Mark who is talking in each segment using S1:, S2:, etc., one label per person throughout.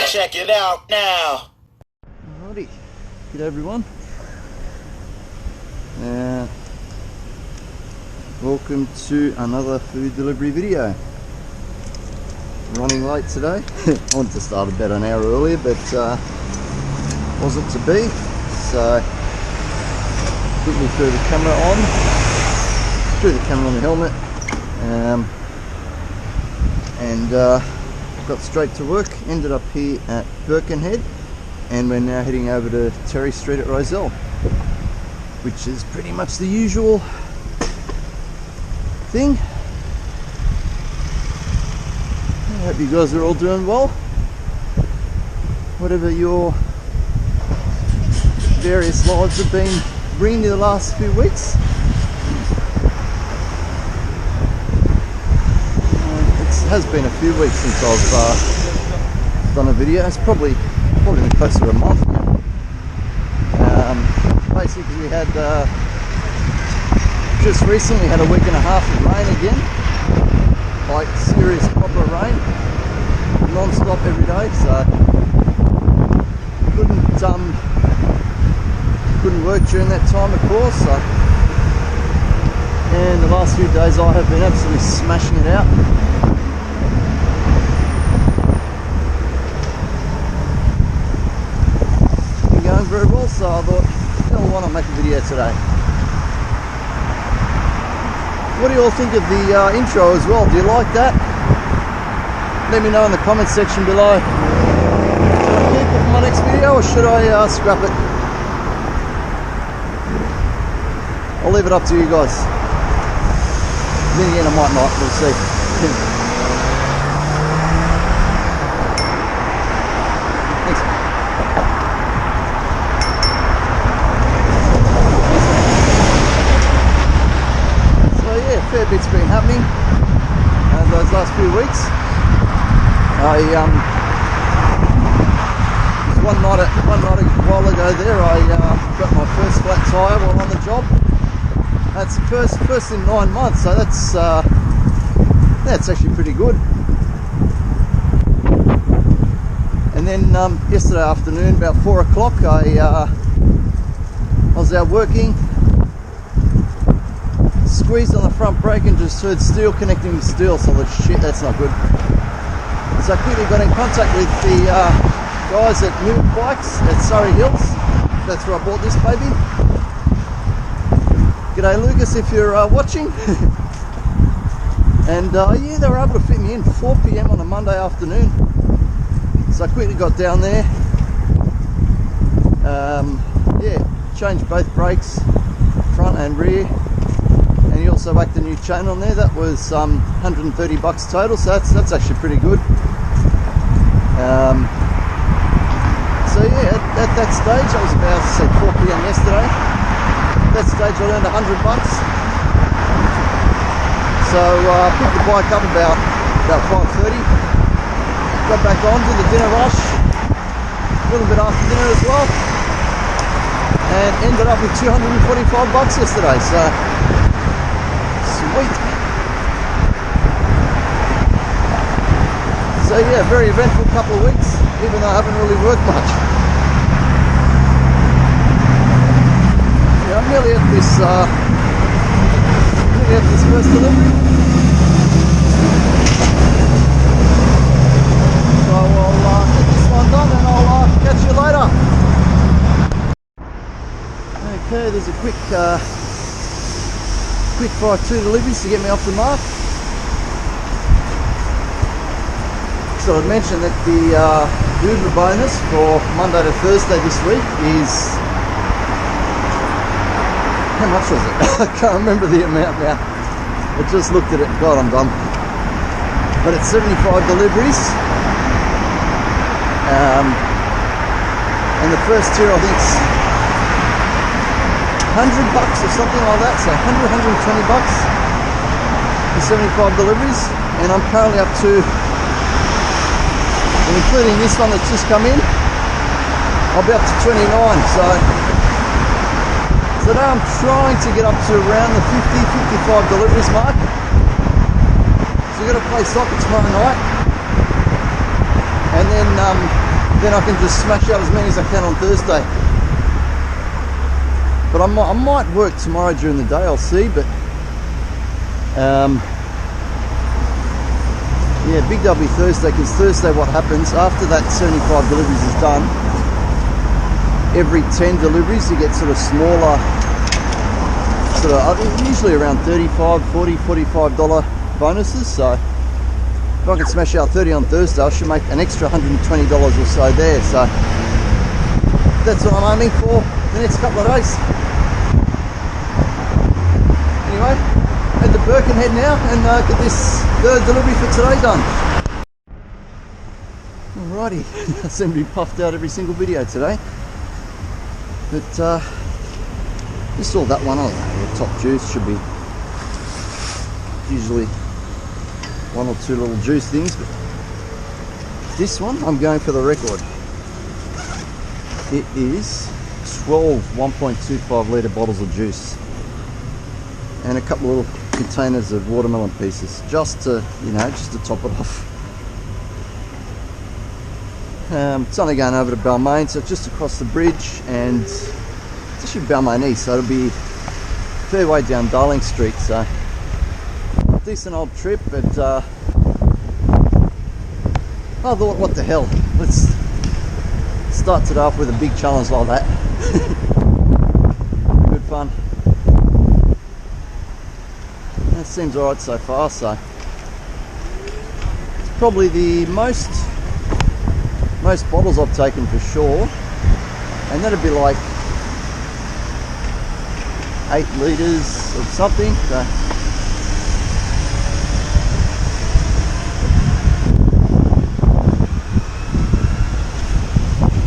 S1: Check it out now.
S2: Alrighty, good everyone. Welcome to another food delivery video. Running late today. I wanted to start about an hour earlier, but wasn't to be. So quickly threw the camera on the helmet, and got straight to work. Ended up here at Birkenhead, and we're now heading over to Terry Street at Rozelle, which is pretty much the usual thing. I hope you guys are all doing well, whatever your various lives have been bringing you the last few weeks. It has been a few weeks since I've done a video. It's probably been close to a month now. Basically we had just recently had a week and a half of rain again, like serious proper rain, non-stop every day, so couldn't work during that time, of course. So, and the last few days I have been absolutely smashing it out. Going very well, so I thought, why not make a video today? What do you all think of the intro as well? Do you like that? Let me know in the comment section below. Should I keep it for my next video, or should I scrap it? I'll leave it up to you guys. Then again, I might not, we'll see. Fair bit's been happening those last few weeks. One night a while ago there, I got my first flat tyre while on the job. That's the first in 9 months, so that's actually pretty good. And then yesterday afternoon, about 4 o'clock, I was out working. Squeezed on the front brake and just heard steel connecting with steel, so I thought, shit, that's not good. So I quickly got in contact with the guys at New Bikes at Surrey Hills. That's where I bought this baby. G'day Lucas, if you're watching. And yeah, they were able to fit me in 4 PM on a Monday afternoon. So I quickly got down there. Yeah, changed both brakes, front and rear. And you also whacked a new chain on there. That was $130 total, so that's actually pretty good. So yeah, at that stage, I was about, say, 4 PM yesterday. At that stage I earned $100. So I picked the bike up about 5:30. Got back on to the dinner rush, a little bit after dinner as well, and ended up with $245 yesterday. So sweet. So yeah, very eventful couple of weeks, even though I haven't really worked much. Yeah, I'm nearly at this first delivery. So I'll get this one done and I'll catch you later. Okay, there's a quick fire 2 deliveries to get me off the mark. So I'd mentioned that the Uber bonus for Monday to Thursday this week is, how much was it? I can't remember the amount now. I just looked at it. God, I'm dumb. but it's 75 deliveries. And the first tier I think's $100 or something like that, so 120 bucks for 75 deliveries, and I'm currently up to, and including this one that's just come in, I'll be up to 29. So now I'm trying to get up to around the 50-55 deliveries mark. So we've got to play soccer tomorrow night, and then I can just smash out as many as I can on Thursday. But I might work tomorrow during the day, I'll see, but yeah, Big W Thursday, because Thursday what happens, after that 75 deliveries is done, every 10 deliveries you get sort of smaller, usually around $35, $40, $45 bonuses, so if I can smash out 30 on Thursday, I should make an extra $120 or so there, so that's what I'm aiming for the next couple of days. Anyway, head to Birkenhead now and get this third delivery for today done. Alrighty, I seem to be puffed out every single video today, but just saw that one. I don't know, the top juice should be usually one or two little juice things, but this one I'm going for the record. It is 12 1.25 litre bottles of juice and a couple of little containers of watermelon pieces, just to top it off. It's only going over to Balmain, so it's just across the bridge, and it's actually Balmain East, so it'll be a fair way down Darling Street, so decent old trip. But I thought, what the hell, let's start it off with a big challenge like that. Good fun. That seems alright so far, so it's probably the most bottles I've taken for sure, and that'd be like 8 litres of something, so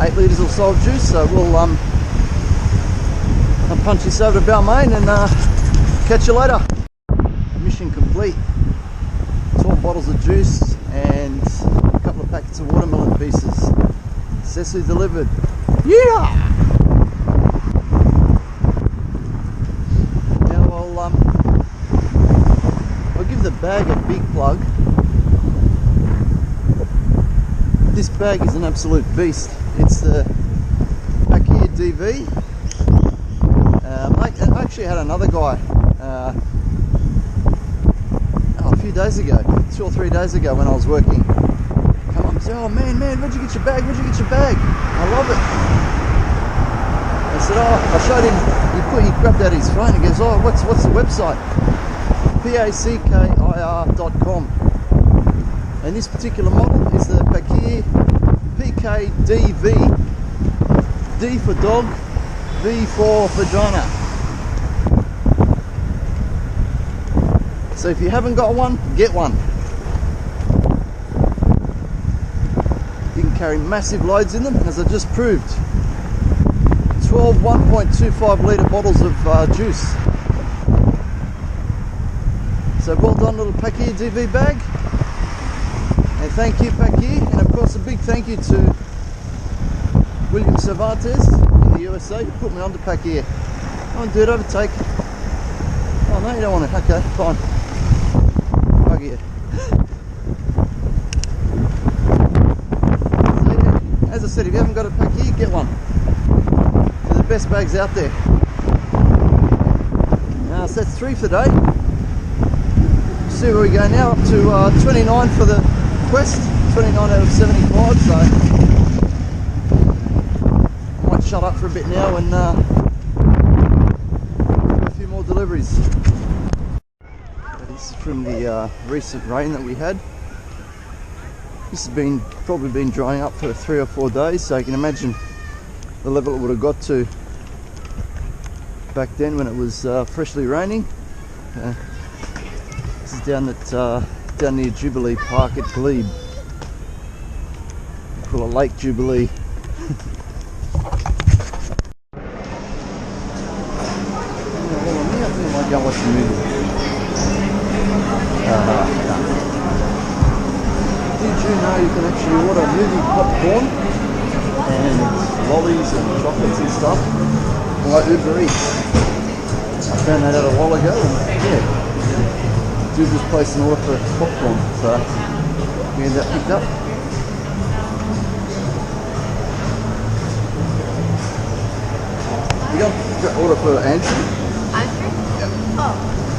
S2: 8 litres or so of juice. So we'll I'll punch this over to Balmain and catch you later. Mission complete. 12 bottles of juice and a couple of packets of watermelon pieces. Successfully delivered. Yeah! Now I'll give the bag a big plug. This bag is an absolute beast. It's the Pakeer DV. I actually had another guy a few days ago, 2 or 3 days ago, when I was working, come up and say, "Oh man, where'd you get your bag? Where'd you get your bag? I love it." I said, I showed him. He grabbed out his phone and goes, "Oh, what's the website?" PACKIR.com. And this particular model is the Pakeer PKDV. D for dog, V for vagina. So if you haven't got one, get one. You can carry massive loads in them, as I just proved. 12 1.25 litre bottles of juice. So well done, little Pakeer DV bag. And thank you, Pakeer, and of course a big thank you to William Cervantes in the USA who put me onto Pakeer. Come on, dude, overtake. Oh no, you don't want it. Okay, fine. Bug it. So yeah, as I said, if you haven't got a Pakeer, get one. They're the best bags out there. So that's 3 for the day. See where we go now, up to 29 for the quest, 29 out of 75, so I might shut up for a bit now and do a few more deliveries. This is from the recent rain that we had. This has probably been drying up for 3 or 4 days, so you can imagine the level it would have got to back then when it was freshly raining. This is down at down near Jubilee Park at Glebe. We call it Lake Jubilee. I might go watch a movie. Did you know you can actually order movie popcorn and lollies and chocolates and stuff by Uber Eats? I found that out a while ago, and yeah, dude just placed an order for popcorn, so we ended up picked up. You got order for Andrew?
S3: Andrew?
S2: Yep.
S3: Oh,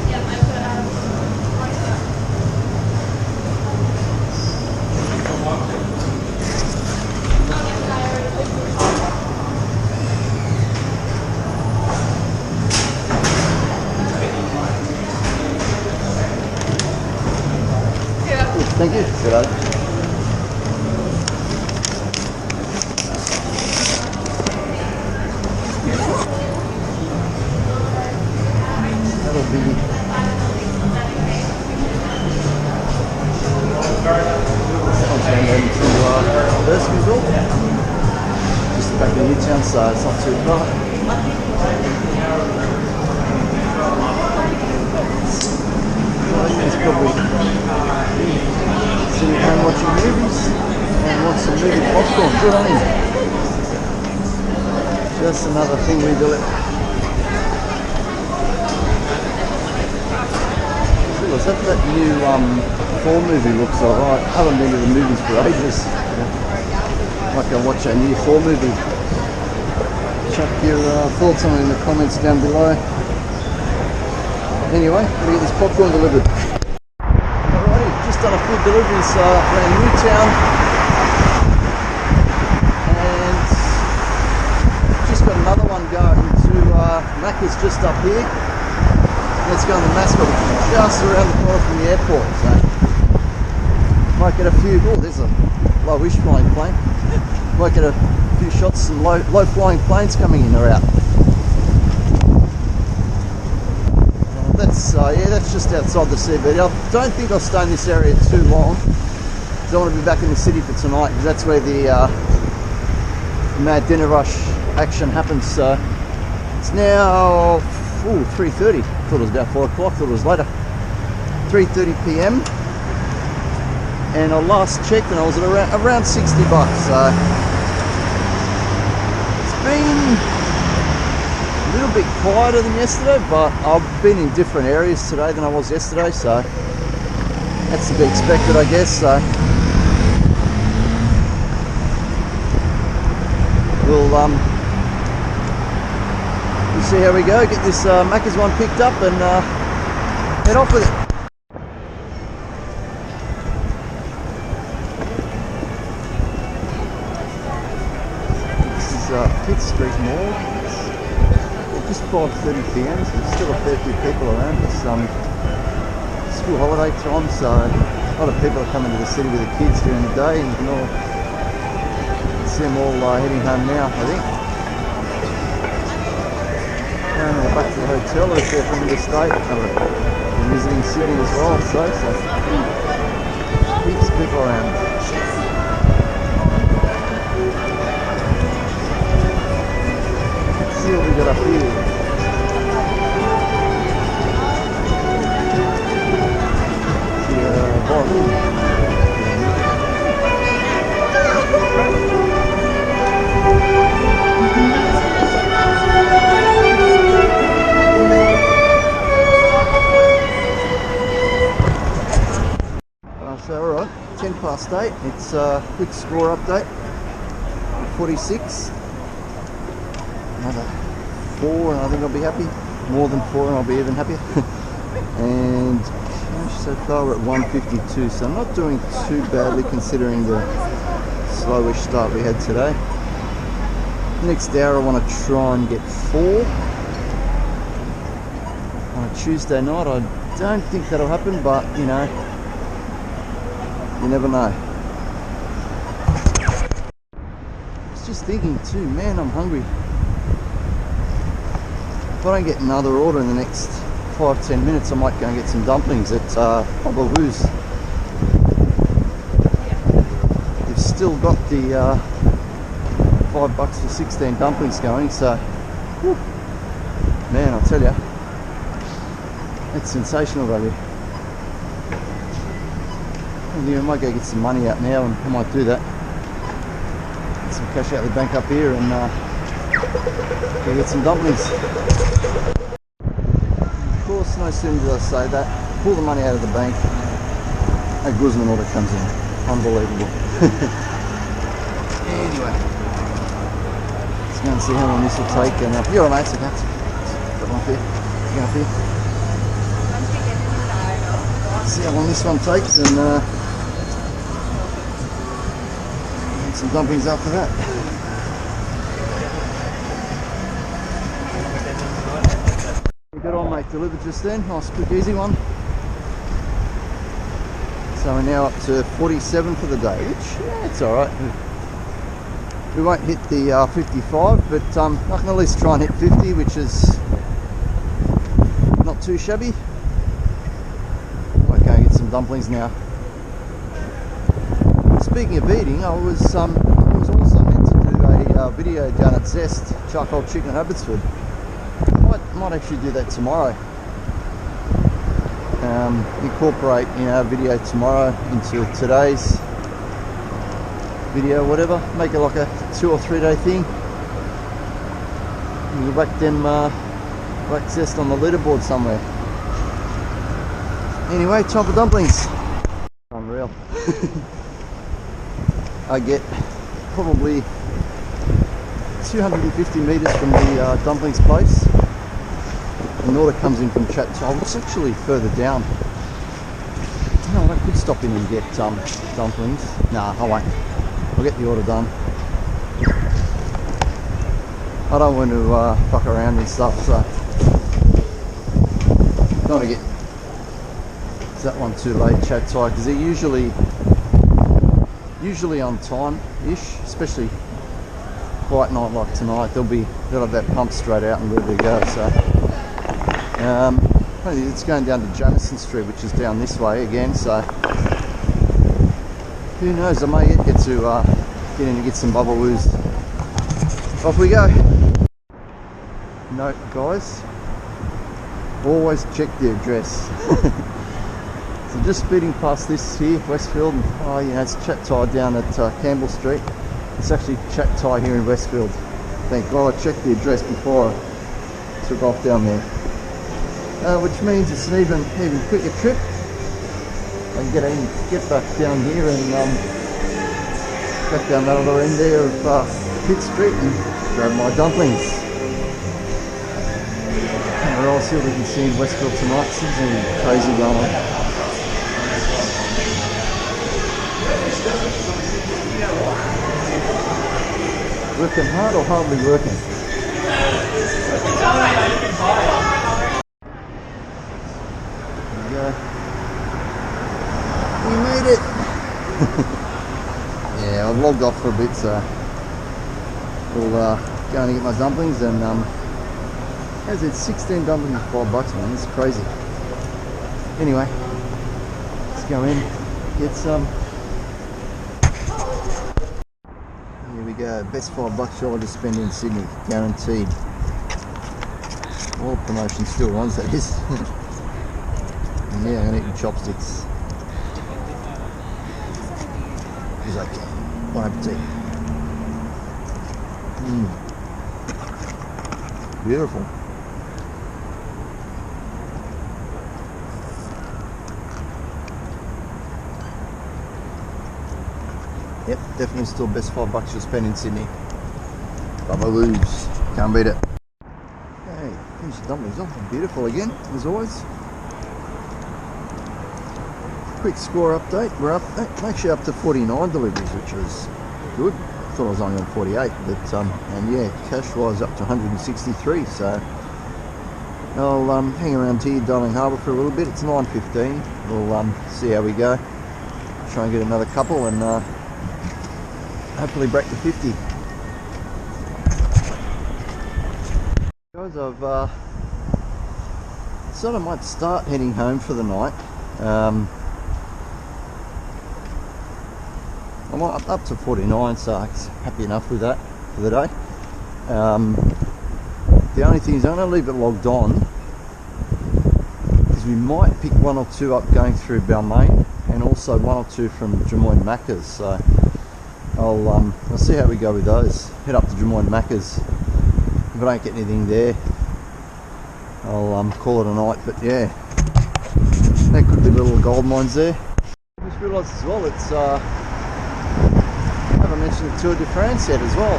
S3: yeah, I put
S2: Thank you. Good eye. That'll be Ursvinsville. Just back in Newtown, so it's not too far. It's probably sitting at home watching movies and want some movie popcorn. Good on him. Just another thing we do it. Is that new Thor movie looks alright. I haven't been to the movies for ages. Might go watch a new Thor movie. Chuck your thoughts on it in the comments down below. Anyway, we get this popcorn delivered. Alrighty, just done a food delivery around Newtown. And just got another one going to Macca's just up here. Let's go on the Mascot, just around the corner from the airport. So might get a few. Oh, there's a low-ish flying plane. Might get a few shots. Some low flying planes coming in or out. That's just outside the CBD. I don't think I'll stay in this area too long. I don't want to be back in the city for tonight because that's where the Mad Dinner Rush action happens. So it's now 3:30. Thought it was about 4 o'clock. Thought it was later. 3:30 p.m. and I last checked and I was at around $60. So it's been a little bit quieter than yesterday, but I've been in different areas today than I was yesterday, so that's to be expected, I guess. So we'll see how we go. Get this Macca's one picked up and head off with it. This is Pitt Street Mall. Just 5:30 p.m, so there's still a fair few people around. It's school holiday time, so a lot of people are coming to the city with the kids during the day, and you can all see them all heading home now, I think. And we're back to the hotel if they're from interstate. We're visiting Sydney as well, so heaps of people around. See what we got up here. So alright, 10 past 8. It's a quick score update. 46. Another 4 and I think I'll be happy. More than 4 and I'll be even happier. And so far we're at 152, so I'm not doing too badly considering the slowish start we had today. Next hour I want to try and get 4 on a Tuesday night. I don't think that'll happen, but you know, you never know. I was just thinking too, man, I'm hungry. If I don't get another order in the next 5-10 minutes, I might go and get some dumplings at Papa Woo's. still got the $5 for 16 dumplings going, so whew, man, I'll tell you, it's sensational value. I might go get some money out now, and I might do that. Get some cash out of the bank up here and go get some dumplings. Of course, no sooner did I say that, pull the money out of the bank, a Guzman order comes in. Unbelievable. Anyway, let's go and see how long this will take. And you're all right, mate, so that's come up here. Go up here. See how long this one takes, and some dumplings after that. Good on, mate, delivered just then. Nice, quick, easy one. So we're now up to 47 for the day, which, yeah, it's alright. We won't hit the 55, but I can at least try and hit 50, which is not too shabby. Might go and get some dumplings now. Speaking of eating, I was also meant to do a video down at Zest Charcoal Chicken Abbotsford. Might actually do that tomorrow. Incorporate a video tomorrow into today's video, whatever. Make it like a 2 or 3 day thing. You whack them whack Zest on the leaderboard somewhere. Anyway, time for dumplings. Unreal. I get probably 250 metres from the dumplings place. An order comes in from Chat Toll, which is actually further down. You know what, I could stop in and get dumplings. Nah, I won't. I'll get the order done. I don't want to fuck around and stuff, so don't want to get that one too late, Chat Toll, because they're usually on time-ish, especially quiet night like tonight. They'll have that pump straight out and ready to go. So it's going down to Jamison Street, which is down this way again. So who knows? I may get to get in and get some bubble woos. Off we go. Note, guys, always check the address. So just speeding past this here, Westfield, and it's Chat Thai down at Campbell Street. It's actually Chat Thai here in Westfield. Thank God I checked the address before I took off down there. Which means it's an even quicker trip. I can get back down here and back down that other end there of Pitt Street and grab my dumplings. And we'll see what we can see in Westfield tonight. Something crazy going on. Working hard or hardly working? There we go. We made it! Yeah, I've logged off for a bit, so we'll go and get my dumplings. And as it's 16 dumplings for $5, man, it's crazy. Anyway, let's go in, get some. Here we go, best $5 you'll ever spend in Sydney, guaranteed. All promotion still runs, that is. And yeah, I'm gonna eat with chopsticks. Because I can. Bon appetit. Beautiful. Yep, definitely still best $5 you'll spend in Sydney. Bubba Woos, can't beat it. Hey, here's the dumplings off, beautiful again, as always. Quick score update, we're actually up to 49 deliveries, which is good. I thought I was only on 48, but and yeah, cash wise up to 163, so I'll hang around here, Darling Harbour, for a little bit. It's 9:15, we'll see how we go. Try and get another couple and hopefully break the 50. Guys, I've decided I might start heading home for the night. I'm up to 49, so I'm happy enough with that for the day. The only thing is I'm going to leave it logged on because we might pick one or two up going through Balmain and also one or two from Drummoyne Macca's. So I'll see how we go with those. Head up to Drummoyne Macca's. If I don't get anything there, I'll call it a night. But yeah, that could be little gold mines there. I just realised as well, it's I haven't mentioned the Tour de France yet as well.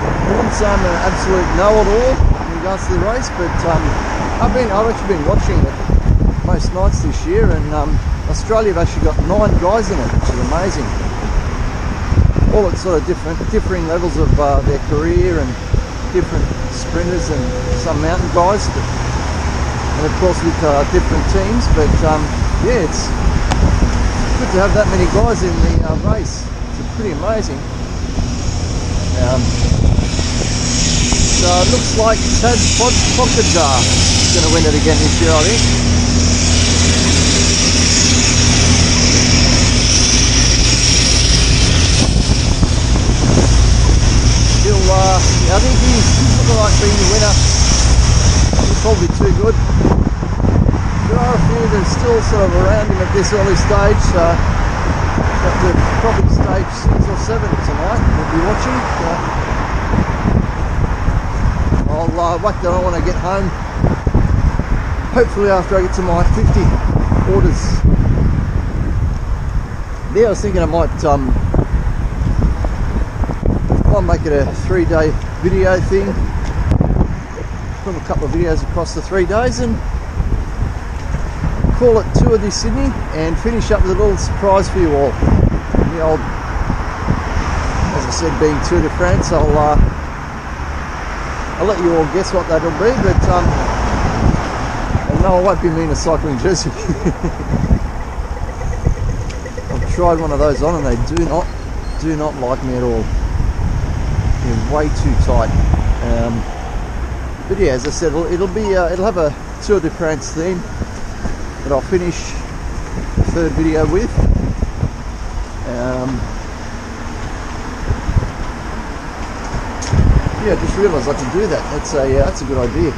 S2: I wouldn't say I'm an absolute know-it-all in regards to the race, but I've actually been watching it most nights this year, and Australia have actually got 9 guys in it, which is amazing. All at sort of differing levels of their career, and different sprinters and some mountain guys, and of course with different teams. But yeah, it's good to have that many guys in the race. It's pretty amazing. So it looks like Tadej Pogačar is going to win it again this year, I think. Still, yeah, I think he's looking like being the winner. He's probably too good. There are a few that are still sort of around him at this early stage, so probably stage 6 or 7 tonight we'll be watching. I'll whack that on when I get home, hopefully after I get to my 50 orders. Yeah, I was thinking I might make it a 3-day video thing, film a couple of videos across the 3 days and call it Tour de Sydney, and finish up with a little surprise for you all. The old, as I said, being Tour de France, I'll let you all guess what that'll be, but no, I won't be mean a cycling jersey. I've tried one of those on and they do not like me at all. They're way too tight. But yeah, as I said, it'll have a Tour de France theme that I'll finish the 3rd video with. Yeah, I just realised I can do that. That's a good idea.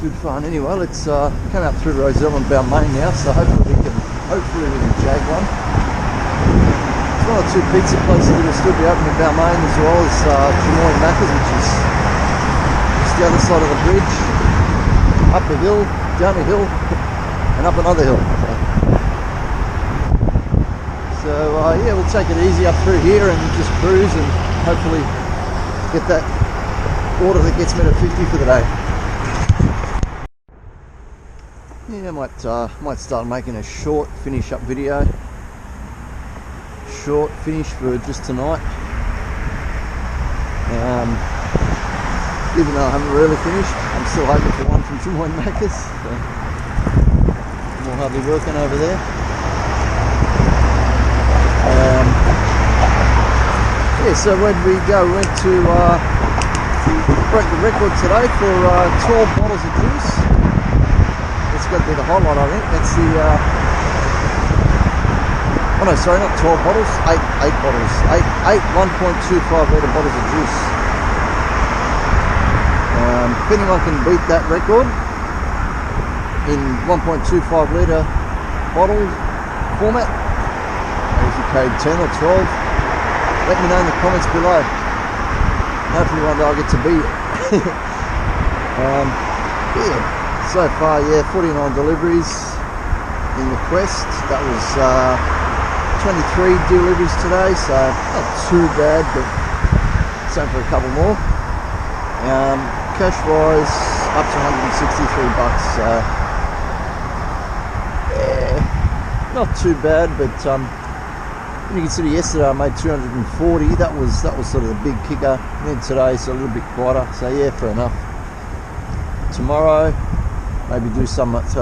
S2: Good fun. Anyway, let's come out through Rozelle and Balmain now. So hopefully we can jag one. There's 1 or 2 pizza places that will still be open in Balmain, as well as Drummoyne Macca's, which is just the other side of the bridge, up a hill, down a hill, and up another hill. So yeah, we'll take it easy up through here and just cruise and hopefully get that order that gets me to 50 for the day. Yeah, I might start making a short finish up video. Short finish for just tonight. Even though I haven't really finished, I'm still hoping for one from Drummoyne Macca's. So more hardly working over there. Yeah, so when we go, we went to break the record today for 12 bottles of juice. That's got to be the highlight, I think. That's the oh no, sorry, not 12 bottles, 8 bottles. 8 1.25 litre bottles of juice. If anyone can beat that record in 1.25 litre bottle format, if you carried 10 or 12, let me know in the comments below. Hopefully one day I'll get to beat it. Yeah, so far, yeah, 49 deliveries in the Quest. That was 23 deliveries today, so not too bad, but same for a couple more. Cash wise, up to $163, so yeah, not too bad, but when you consider yesterday I made 240, that was sort of the big kicker. And then today, so a little bit quieter, so yeah, fair enough. Tomorrow, maybe do some at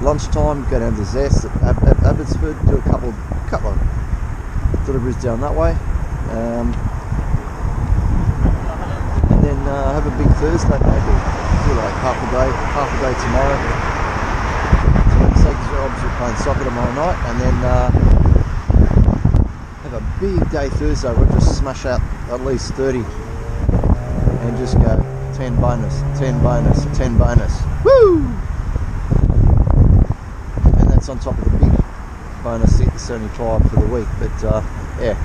S2: lunchtime, go down to Zest at Abbotsford, do a couple of deliveries down that way, and then have a big Thursday maybe, do like half a day tomorrow. So Wednesday, 'cause playing soccer tomorrow night, and then have a big day Thursday. We'll just smash out at least 30 and just go 10 bonus, 10 bonus, 10 bonus. Woo! And that's on top of the big bonus 75 for the week. But yeah.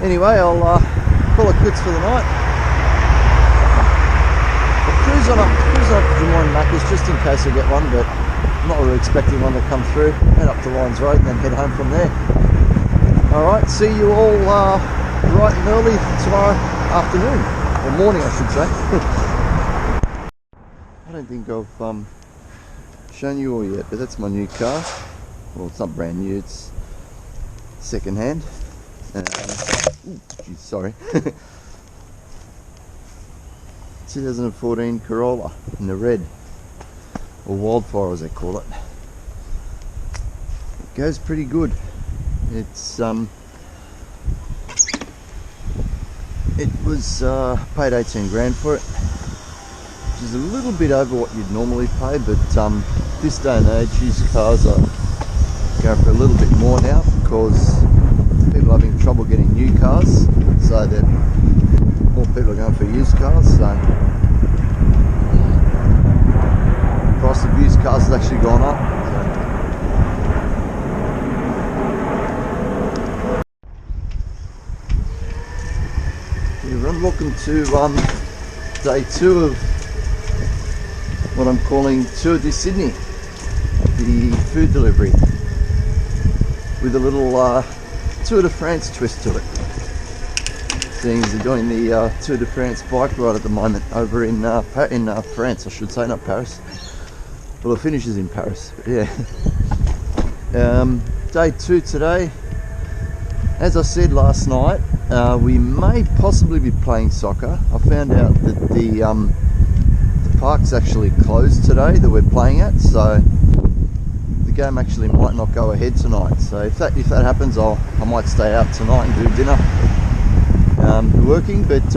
S2: Anyway, I'll call it quits for the night. I'll cruise on up to Des Moines Macca's just in case I get one, but I'm not really expecting one to come through. Head up to Lions Road and then head home from there. Alright, see you all bright and early tomorrow afternoon, or morning I should say. I don't think I've shown you all yet, but that's my new car. Well, it's not brand new, it's second hand. Geez, sorry. 2014 Corolla in the red, or Wildfire as they call it. It goes pretty good. It's it was paid 18 grand for it, which is a little bit over what you'd normally pay, but this day and age used cars are going for a little bit more now because people are having trouble getting new cars, so that more people are going for used cars. So the price of used cars has actually gone up. I'm looking to day 2 of what I'm calling Tour de Sydney, the food delivery, with a little Tour de France twist to it. Seeing as they're doing the Tour de France bike ride at the moment over in France, I should say, not Paris. Well, the finish is in Paris, but yeah. Day 2 today. As I said last night, we may possibly be playing soccer. I found out that the park's actually closed today that we're playing at, so the game actually might not go ahead tonight. So if that happens, I might stay out tonight and do dinner, working. But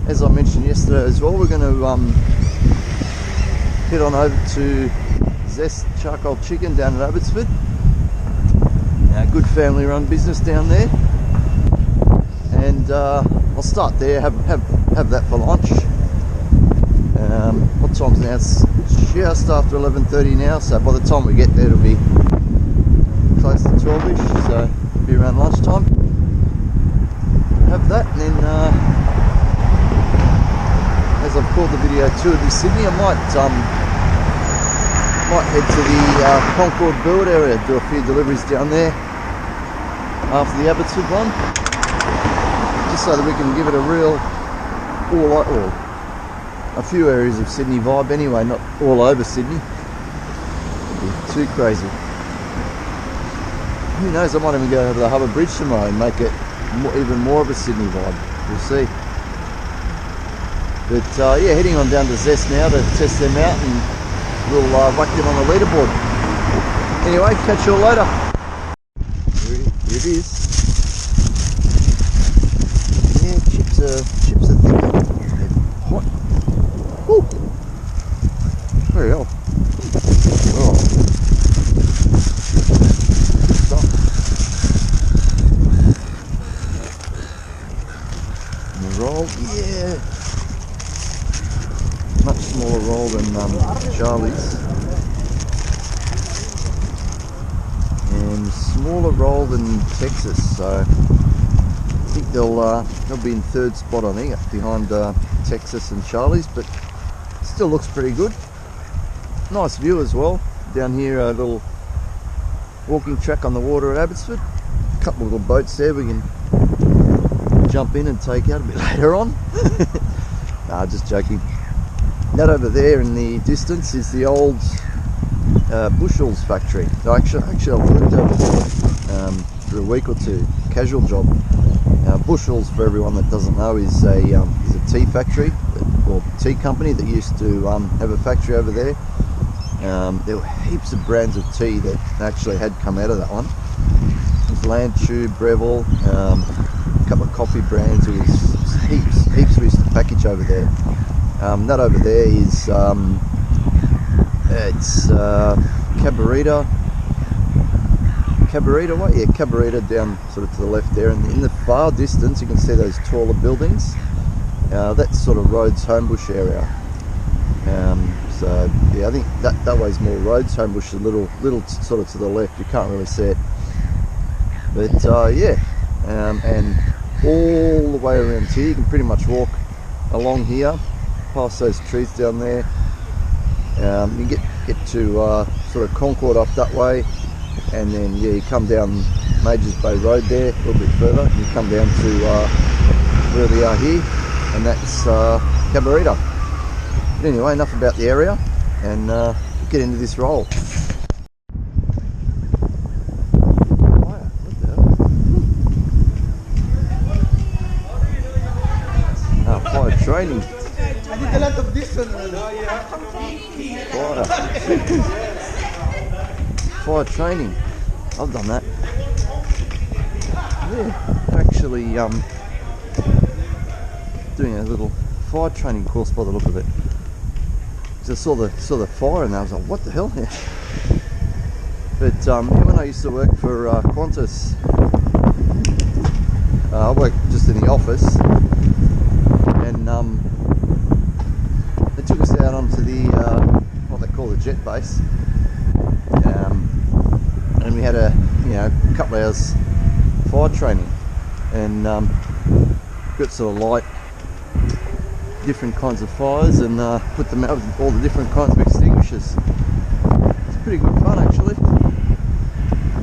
S2: as I mentioned yesterday as well, we're going to head on over to Zest Charcoal Chicken down at Abbotsford. Good family run business down there, and I'll start there, have that for lunch. What time's now? It's just after 11:30 now, so by the time we get there it'll be close to 12ish, so it'll be around lunchtime. Have that, and then as I've called the video Tour de Sydney, I might head to the Concord Build area, do a few deliveries down there after the Abbotsford one, just so that we can give it a real a few areas of Sydney vibe anyway, not all over Sydney. It'd be too crazy. Who knows, I might even go over the Harbour Bridge tomorrow and make it even more of a Sydney vibe. We'll see. But yeah, heading on down to Zest now to test them out, and we'll whack them on the leaderboard. Anyway, catch you all later. Here it is. Yeah, chips are thicker. They're hot. Woo! Very hell. Oh. Good stuff. And the roll, yeah. Much smaller roll than Charlie's. And smaller roll than Texas, so I think they'll be in third spot, I think, behind Texas and Charlie's, but still looks pretty good. Nice view as well. Down here, a little walking track on the water at Abbotsford. A couple of little boats there we can jump in and take out a bit later on. Nah, just joking. That over there in the distance is the old Bushell's factory. Actually I've worked over there for a week or two, casual job. Bushell's, for everyone that doesn't know, is a tea factory, or tea company that used to have a factory over there. There were heaps of brands of tea that actually had come out of that one. It was Landchew, Breville, a couple of coffee brands. It was heaps we used to package over there. That over there is It's Cabarita Way? Yeah, Cabarita down sort of to the left there, and in the far distance you can see those taller buildings. That's sort of Rhodes Homebush area. So yeah, I think that way's more Rhodes. Homebush is a little sort of to the left. You can't really see it, but yeah, and all the way around here you can pretty much walk along here, past those trees down there. You get to sort of Concord up that way, and then yeah, you come down Majors Bay Road there a little bit further, and you come down to where we are here, and that's Cabarita. But anyway, enough about the area, and we'll get into this roll. Fire training.
S4: I did a lot of this one.
S2: Fire training. I've done that. Yeah, actually doing a little fire training course by the look of it. Because I saw the fire and I was like, what the hell? Yeah. But when I used to work for Qantas, I worked just in the office, and they took us out onto the what they call the jet base, and we had a couple of hours fire training, and got sort of light different kinds of fires and put them out with all the different kinds of extinguishers. It's pretty good fun actually.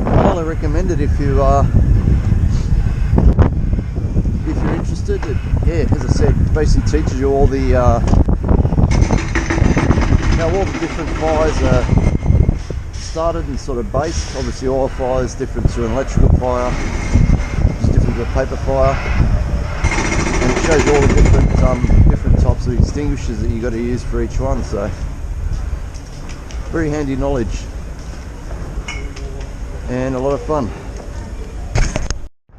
S2: I highly recommend it if you're interested. Yeah, as I said, it basically teaches you all the how all the different fires are started and sort of based. Obviously oil fire is different to an electrical fire, which is different to a paper fire, and it shows you all the different types of extinguishers that you got to use for each one. So very handy knowledge and a lot of fun.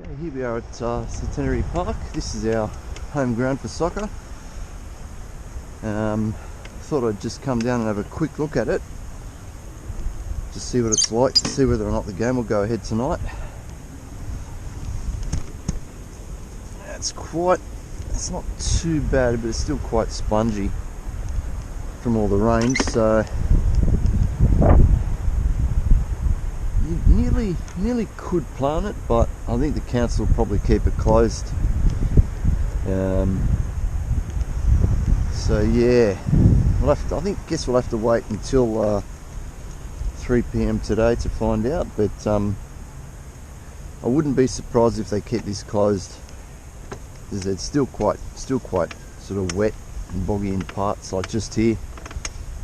S2: Okay, here we are at Centenary Park. This is our home ground for soccer. Thought I'd just come down and have a quick look at it, just see what it's like, to see whether or not the game will go ahead tonight. It's not too bad, but it's still quite spongy from all the rain, so you nearly could plant it, but I think the council will probably keep it closed. So yeah, I guess we'll have to wait until 3 PM today to find out, but I wouldn't be surprised if they keep this closed, because it's still quite sort of wet and boggy in parts, like just here in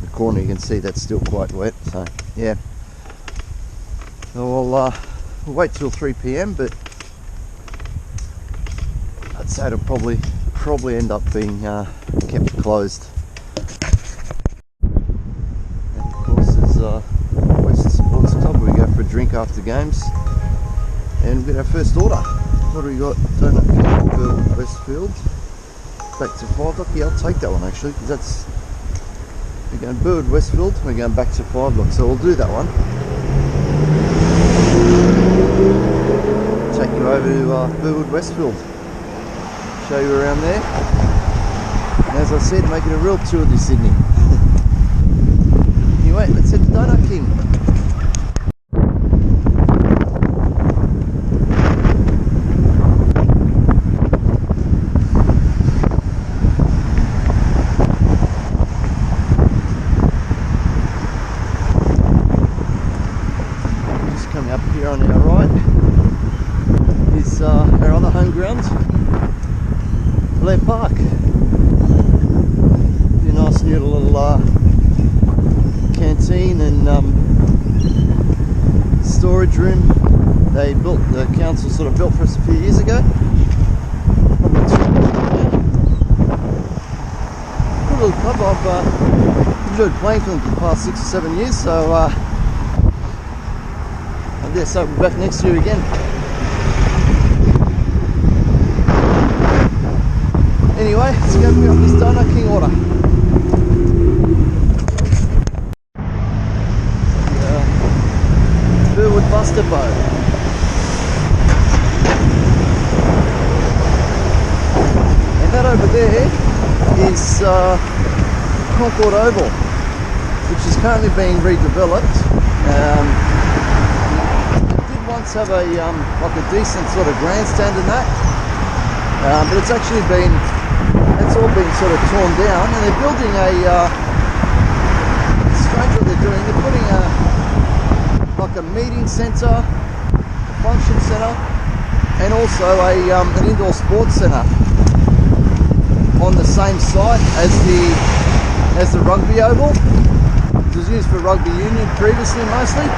S2: the corner you can see that's still quite wet. So yeah, so we'll wait till 3 PM, but I'd say it'll probably end up being kept closed. And of course there's West Sports Club, where we go for a drink after games, and we've got our first order. What do we got? Donut King, Burwood Westfield, back to 5 o'clock. Yeah, I'll take that one actually, because we're going Burwood Westfield, we're going back to 5 o'clock, so we'll do that one. Take you over to Burwood Westfield, show you around there, and as I said, make it a real tour of Sydney. Anyway, let's head to Donut King. Just coming up here on our right is our other home ground, Blair Park. Be a nice new little canteen and storage room the council sort of built for us a few years ago. Probably 2 years ago now. Good little club. I've enjoyed playing for them for the past 6 or 7 years, so I guess I'll be back next year again. Anyway, let's go pick up this Donut King order. bus depot. And that over there is Concord Oval, which is currently being redeveloped. It did once have a like a decent sort of grandstand in that, but it's actually been, it's all been sort of torn down, and they're building a it's strange what they're doing. They're putting a meeting centre, a function centre, and also an indoor sports centre on the same site as the rugby oval. It was used for rugby union previously mostly.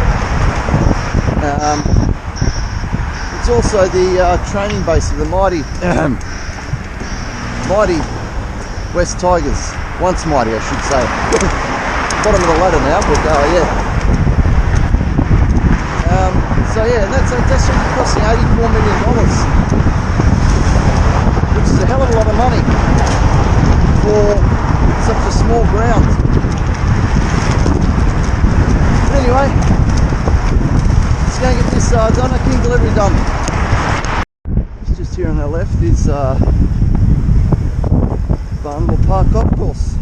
S2: It's also the training base of the mighty West Tigers. Once mighty, I should say. Bottom of the ladder now, but yeah. So yeah, that's costing $84 million, which is a hell of a lot of money for such a small ground. But anyway, let's go and get this Donut King delivery done. It's just here on our left is Barnwell Park Golf Course.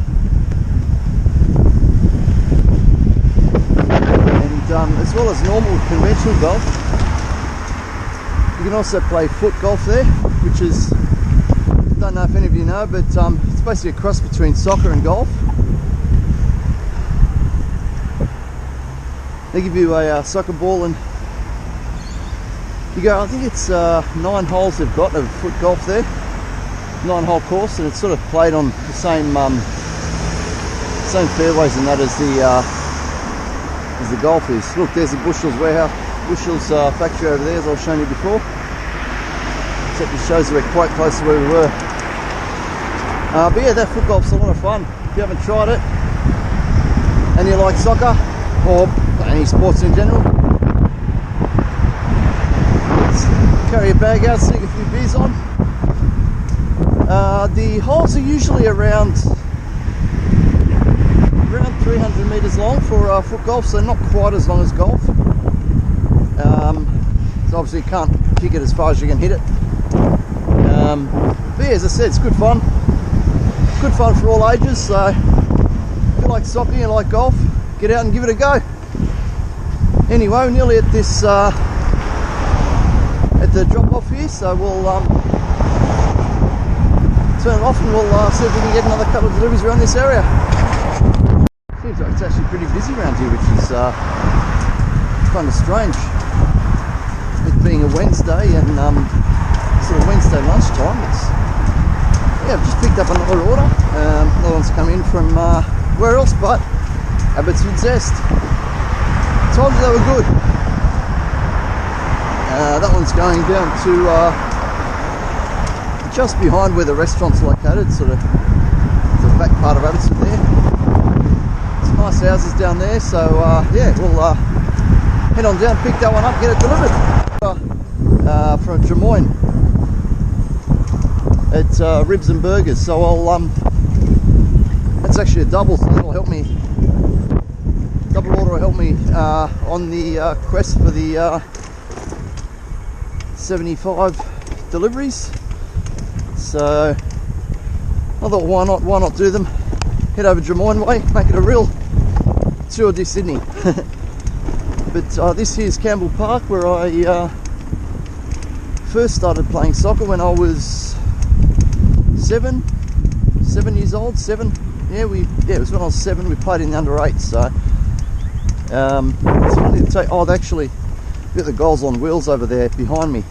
S2: As well as normal conventional golf, you can also play foot golf there, which is, I don't know if any of you know, but it's basically a cross between soccer and golf. They give you a soccer ball and you go, I think it's 9 holes they've got of foot golf there, 9-hole course, and it's sort of played on the same fairways and that as the golf is. Look, there's the Bushell's warehouse, Bushell's factory over there, as I was showing you before. Except it shows that we're quite close to where we were. But yeah, that foot golf's a lot of fun. If you haven't tried it and you like soccer or any sports in general, let's carry a bag out, stick a few beers on. The holes are usually around 300 metres long for foot golf, so not quite as long as golf. So obviously you can't kick it as far as you can hit it. But yeah, as I said, it's good fun. Good fun for all ages, so if you like soccer, you like golf, get out and give it a go. Anyway, we're nearly at this at the drop off here, so we'll turn it off and we'll see if we can get another couple of deliveries around this area. Seems like it's actually pretty busy around here, which is kind of strange. It being a Wednesday and sort of Wednesday lunchtime. Yeah, I've just picked up another order. Another one's come in from where else but Abbotsford Zest. Told you they were good. That one's going down to just behind where the restaurant's located, sort of the back part of Abbotsford there. Nice houses down there, so yeah, we'll head on down, pick that one up, get it delivered from Drummoyne at Ribs and Burgers. So I'll that's actually a double, so that'll help me. Double order will help me on the quest for the 75 deliveries. So I thought, why not do them? Head over Drummoyne way, make it a real tour de Sydney. But this here's Campbell Park, where I first started playing soccer when I was 7 years old. Yeah, it was when I was 7. We played in the under 8. So it's funny to take. Oh, they actually got the goals on wheels over there behind me.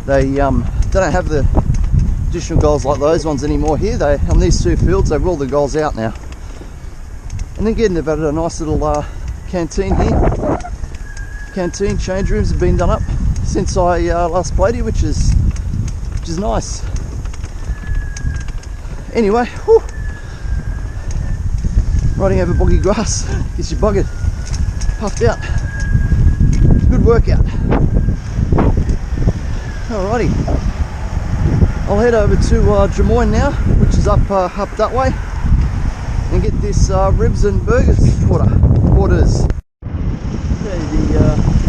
S2: They don't have the additional goals like those ones anymore here. They, on these two fields, they've rolled the goals out now. And again, they've added a nice little canteen here. Canteen change rooms have been done up since I last played here, which is nice. Anyway, whew, riding over boggy grass gets you buggered, puffed out. Good workout. Alrighty. I'll head over to Drummoyne now, which is up that way, and get this Ribs and Burgers orders. Okay,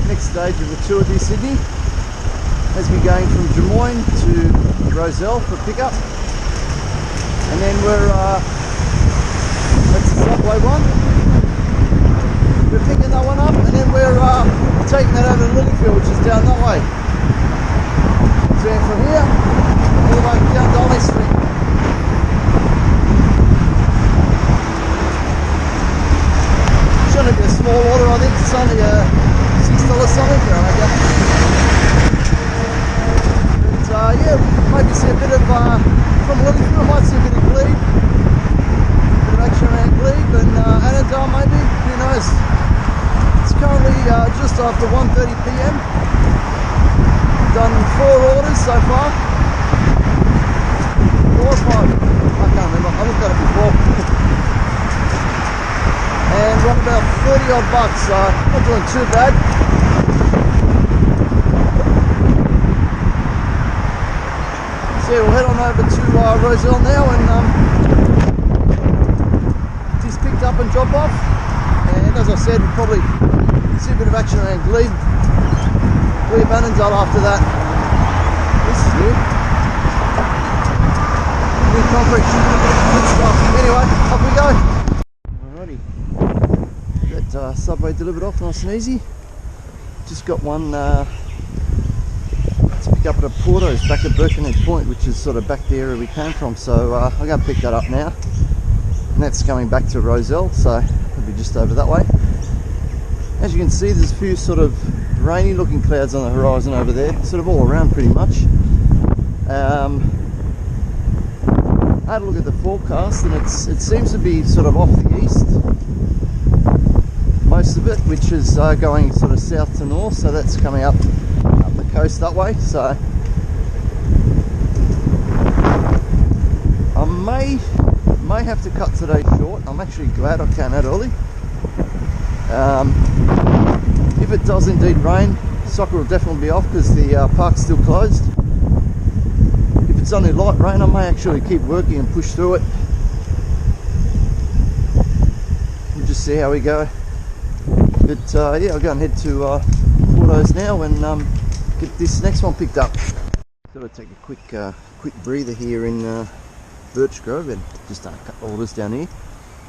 S2: the stage of the Tour de Sydney, as we're going from Des Moines to Roselle for pickup, and then we're that's the subway one. We're picking that one up, and then we're taking that over to Lilyfield, which is down that way. So from here, all the way down Dolly Street. It's only be a small order, I think. It's only $6 something, I reckon. But yeah, maybe see a bit of from Lilyfield. I might see a bit of Glebe, a bit of action around Glebe, and Annandale maybe. Who knows? It's currently just after 1:30 p.m. Done 4 orders so far. 4 or 5? I can't remember. I looked at it before. And we're on about 30 odd bucks, so not doing too bad. So yeah, we'll head on over to Roselle now and just picked up and drop off. And as I said, we'll probably see a bit of action around Glebe Annandale after that. This is new. New concrete. Good stuff. Anyway, up we go. Alrighty. That subway delivered off nice and easy. Just got one to pick up at a Porto's back at Birkenhead Point, which is sort of back the area we came from. So I'm going to pick that up now. And that's coming back to Roselle, so it'll be just over that way. As you can see, there's a few sort of rainy looking clouds on the horizon over there, sort of all around pretty much. I had a look at the forecast and it seems to be sort of off the east, most of it, which is going sort of south to north, so that's coming up the coast that way. So I may have to cut today short. I'm actually glad I came out early. If it does indeed rain, soccer will definitely be off because the park's still closed. If it's only light rain, I may actually keep working and push through it. We'll just see how we go. But yeah, I'll go and head to Porto's now and get this next one picked up. Thought I'd take a quick breather here in Birch Grove and just done a couple of orders down here.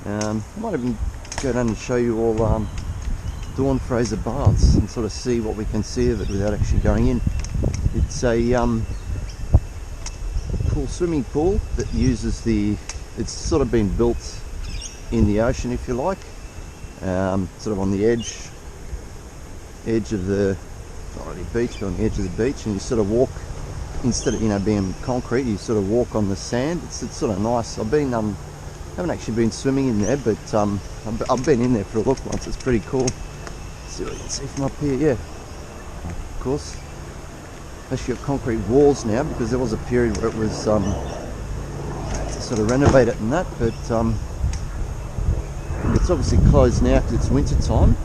S2: I might even go down and show you all Dawn Fraser Baths and sort of see what we can see of it without actually going in. It's a cool swimming pool that uses it's sort of been built in the ocean, if you like, sort of on the edge of the beach, on the edge of the beach, and you sort of walk, instead of being concrete, you sort of walk on the sand. It's sort of nice. I've been haven't actually been swimming in there, but I've been in there for a look once. It's pretty cool. Let's see what you can see from up here. Yeah, of course. Actually got concrete walls now because there was a period where it was to sort of renovate it and that, but it's obviously closed now because it's winter time.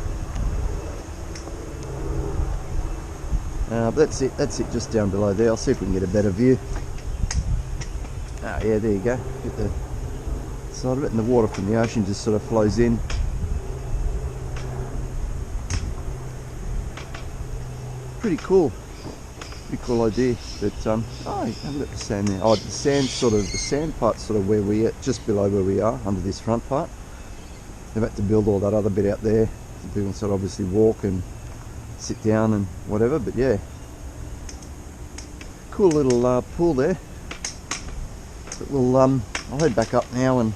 S2: But that's it just down below there. I'll see if we can get a better view. Yeah, there you go. Get the side of it, and the water from the ocean just sort of flows in. Pretty cool idea. But oh, you haven't got the sand there. Oh, the sand part's sort of where we are, just below where we are, under this front part. They've had to build all that other bit out there so people can sort of obviously walk and sit down and whatever. But yeah, cool little pool there. But I'll head back up now, and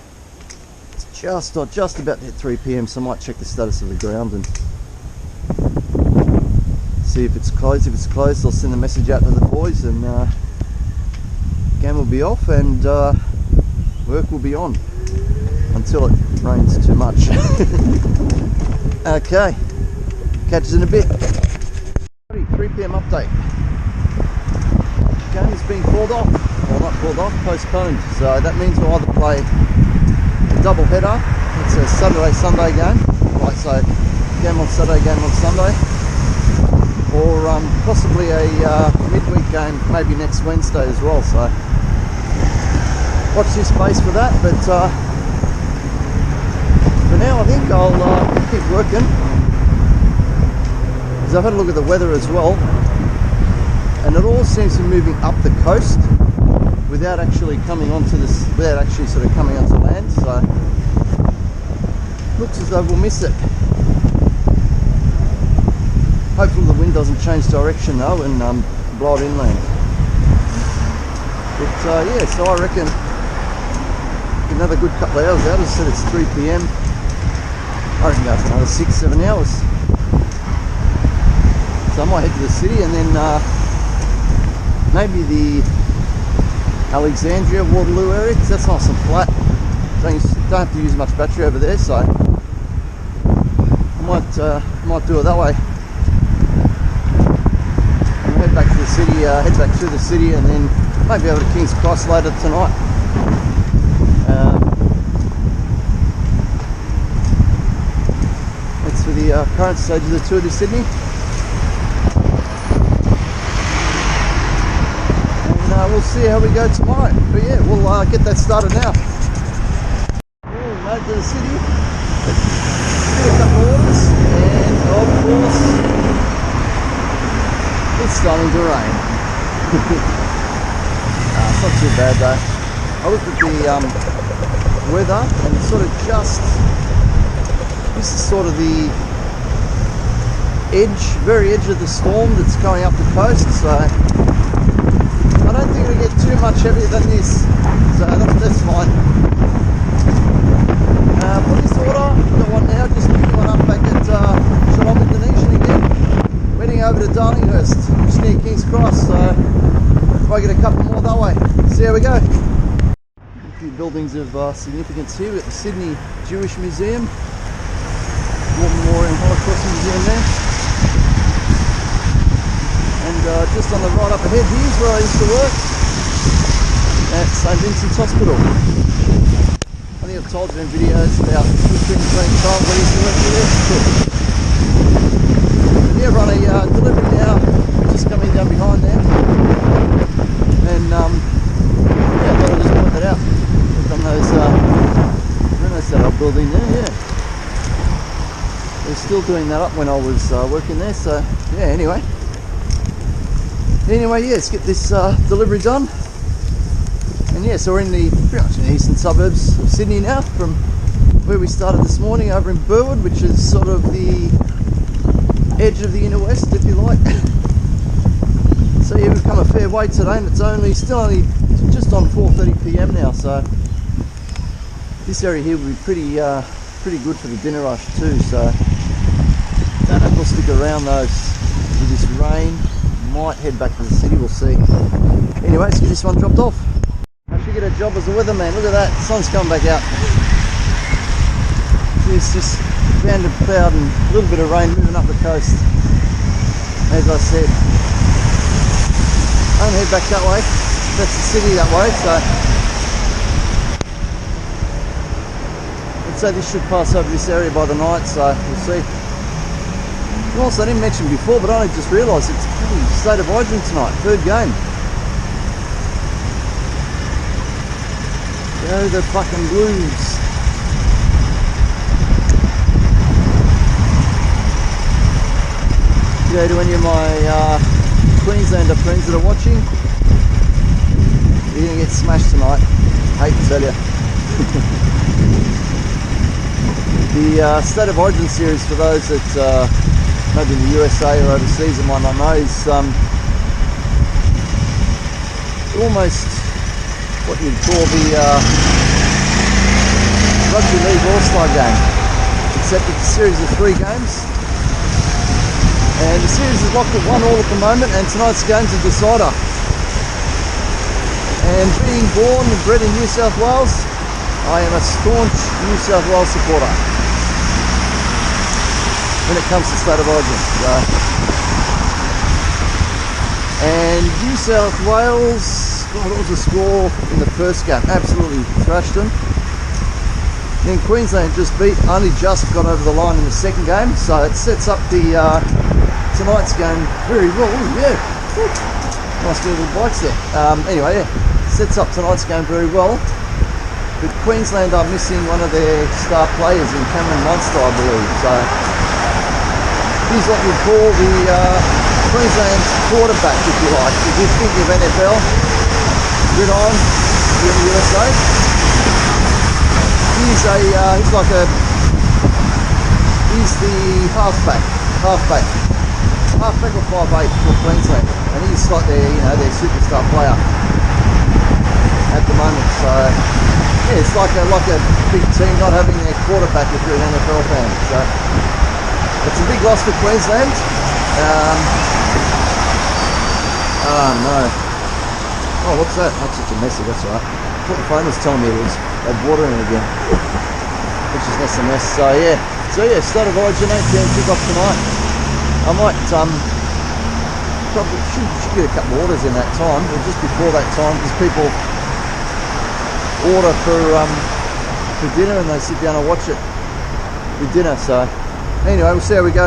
S2: it's just about to hit 3 p.m, so I might check the status of the ground and see if it's closed. If it's closed, I'll send a message out to the boys, and game will be off and work will be on until it rains too much. Okay, catch us in a bit. 3 p.m. update. Game has been called off, well, not called off, postponed. So that means we'll either play a double header. It's a Saturday-Sunday game, right? So game on Saturday, game on Sunday, or possibly a midweek game, maybe next Wednesday as well. So watch this space for that. But for now, I think I'll keep working. is I've had a look at the weather as well, and it all seems to be moving up the coast without actually coming onto this, without actually sort of coming onto land. So looks as though we'll miss it. Hopefully the wind doesn't change direction though and blow it inland. But yeah, so I reckon another good couple of hours out. As I said, it's 3 p.m. I reckon go for another 6-7 hours. So I might head to the city and then maybe the Alexandria, Waterloo area, because that's nice and flat. Don't have to use much battery over there, so I might do it that way. And head back to the city, head back through the city, and then maybe over to King's Cross later tonight. That's for the current stage of the Tour de Sydney. We'll see how we go tomorrow. But yeah, we'll get that started now. Well, we made it to the city. Did a couple of orders, and of course, it's starting to rain. It's not too bad though. I looked at the weather, and it's sort of this is sort of the very edge of the storm that's going up the coast. So I don't think it'll get too much heavier than this, so that's fine. For this order, I've got one now, just picking one up back at Shalom Indonesian again. Heading over to Darlinghurst, just near King's Cross, so might get a couple more that way. See how we go. A few buildings of significance here. We've got the Sydney Jewish Museum, War Memorial and Holocaust Museum there. And just on the right up ahead, here's where I used to work, at St Vincent's Hospital. I think I've told you in videos about Queensland child that used to work here. Yeah, run a delivery now, just coming down behind there. And yeah, I thought I'd just point that out. Look on those Renault that old building there, yeah. They're still doing that up when I was working there, so yeah, anyway, yeah, let's get this delivery done. And yeah, so we're in pretty much in the eastern suburbs of Sydney now, from where we started this morning over in Burwood, which is sort of the edge of the inner west, if you like. So yeah, we've come a fair way today, and it's still only just on 4:30 p.m. now. So this area here will be pretty good for the dinner rush too. So don't know if we'll stick around though with this rain. Might head back to the city, we'll see. Anyway, let's get this one dropped off. I should get a job as a weatherman. Look at that, the sun's coming back out. There's just band of cloud and a little bit of rain moving up the coast. As I said, I'm gonna head back that way. That's the city that way, so I'd say this should pass over this area by the night, so we'll see. And also, I didn't mention before, but I only just realised it's probably State of Origin tonight, third game. Go the fucking Blues. Go to any of my Queenslander friends that are watching. You're going to get smashed tonight. Hate to tell you. The State of Origin series, for those that maybe in the USA or overseas and might not know, is almost what you'd call the Rugby League All-Star game, except it's a series of 3 games, and the series is locked at 1-1 at the moment, and tonight's game's a decider. And being born and bred in New South Wales, I am a staunch New South Wales supporter when it comes to State of Origin. And New South Wales, what was the score in the first game? Absolutely thrashed them. Then Queensland only just got over the line in the second game, so it sets up the tonight's game very well. Ooh, yeah, nice little bikes there. Anyway, yeah, sets up tonight's game very well. But Queensland are missing one of their star players in Cameron Munster, I believe. So He's what we call the Queensland's quarterback, if you like. If you're thinking of NFL, gridiron in the USA. He's the halfback or 5'8" for Queensland, and he's like their superstar player at the moment. So yeah, it's like a big team not having their quarterback if you're an NFL fan. So it's a big loss for Queensland. Oh no. Oh, what's that? That's such a message, that's alright. I thought the phone was telling me it had water in it again. Which is SMS. So yeah, State of Origin 8 p.m. kick off tonight. I might probably should get a couple of orders in that time, or just before that time, because people order for dinner and they sit down and watch it with dinner. So anyway, we'll see how we go.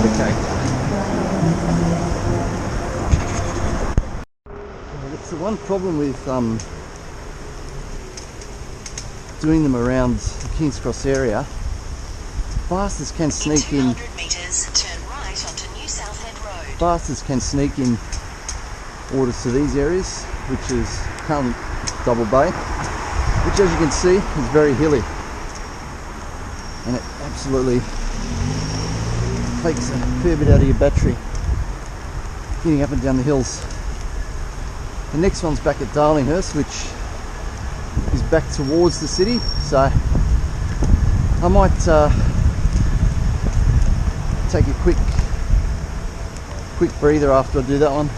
S2: Okay. It's the one problem with doing them around the King's Cross area. Fasters can sneak in.
S5: Meters, turn right onto New South Head Road.
S2: Fasters can sneak in orders to these areas, which is currently Double Bay, which as you can see is very hilly, and it absolutely takes a fair bit out of your battery getting up and down the hills. The next one's back at Darlinghurst, which is back towards the city, so I might take a quick breather after I do that one,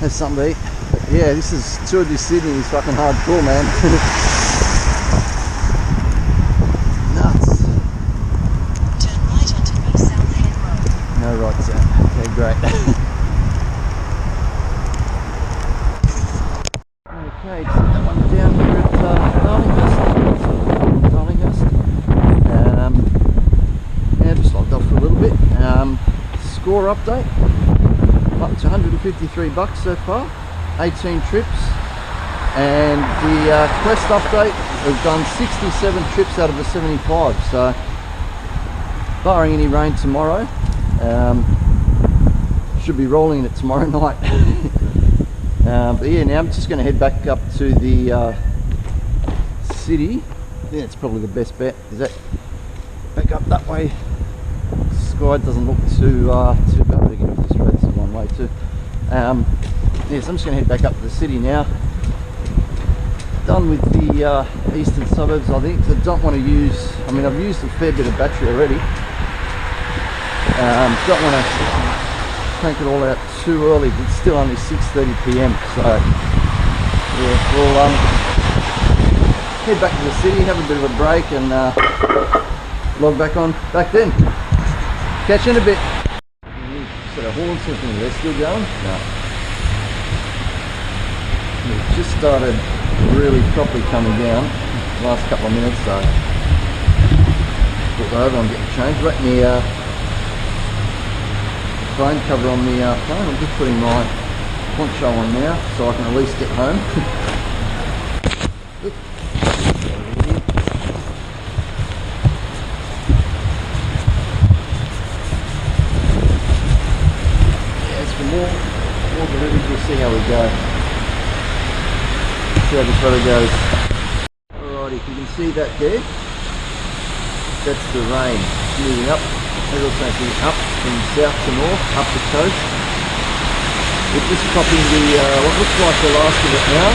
S2: have something to eat. But yeah, this is Tour de Sydney is fucking hardcore, man. Nuts.
S5: Turn right onto New South Head Road.
S2: No right sound. Okay, great. Okay, so that one down here at Darlinghurst. Yeah, just logged off for a little bit. Score update, up to $153 so far, 18 trips. And the Quest update, we've done 67 trips out of the 75. So, barring any rain tomorrow, should be rolling it tomorrow night. But yeah, now I'm just going to head back up to the city. I think that's probably the best bet. Is that back up that way? Sky doesn't look too bad. To get off this road, this is one way too. Yes, I'm just going to head back up to the city now. Done with the eastern suburbs, I think. So I don't want to use. I mean, I've used a fair bit of battery already. Don't want to crank it all out too early, but it's still only 6:30 p.m. So yeah, we'll head back to the city, have a bit of a break, and log back then. Catch you in a bit. Sort of Horn Symphony, they're still going? No. We've just started really properly coming down the last couple of minutes, so put over, I'm getting changed. Right in the phone cover on the phone. I'm just putting my poncho on now so I can at least get home. Yeah, it's for more deliveries. We'll see how we go. See how this weather goes. Alrighty, if you can see that there, that's the rain moving up. There's also moving up from south to north, up the coast. We're just topping the what looks like the last of it now.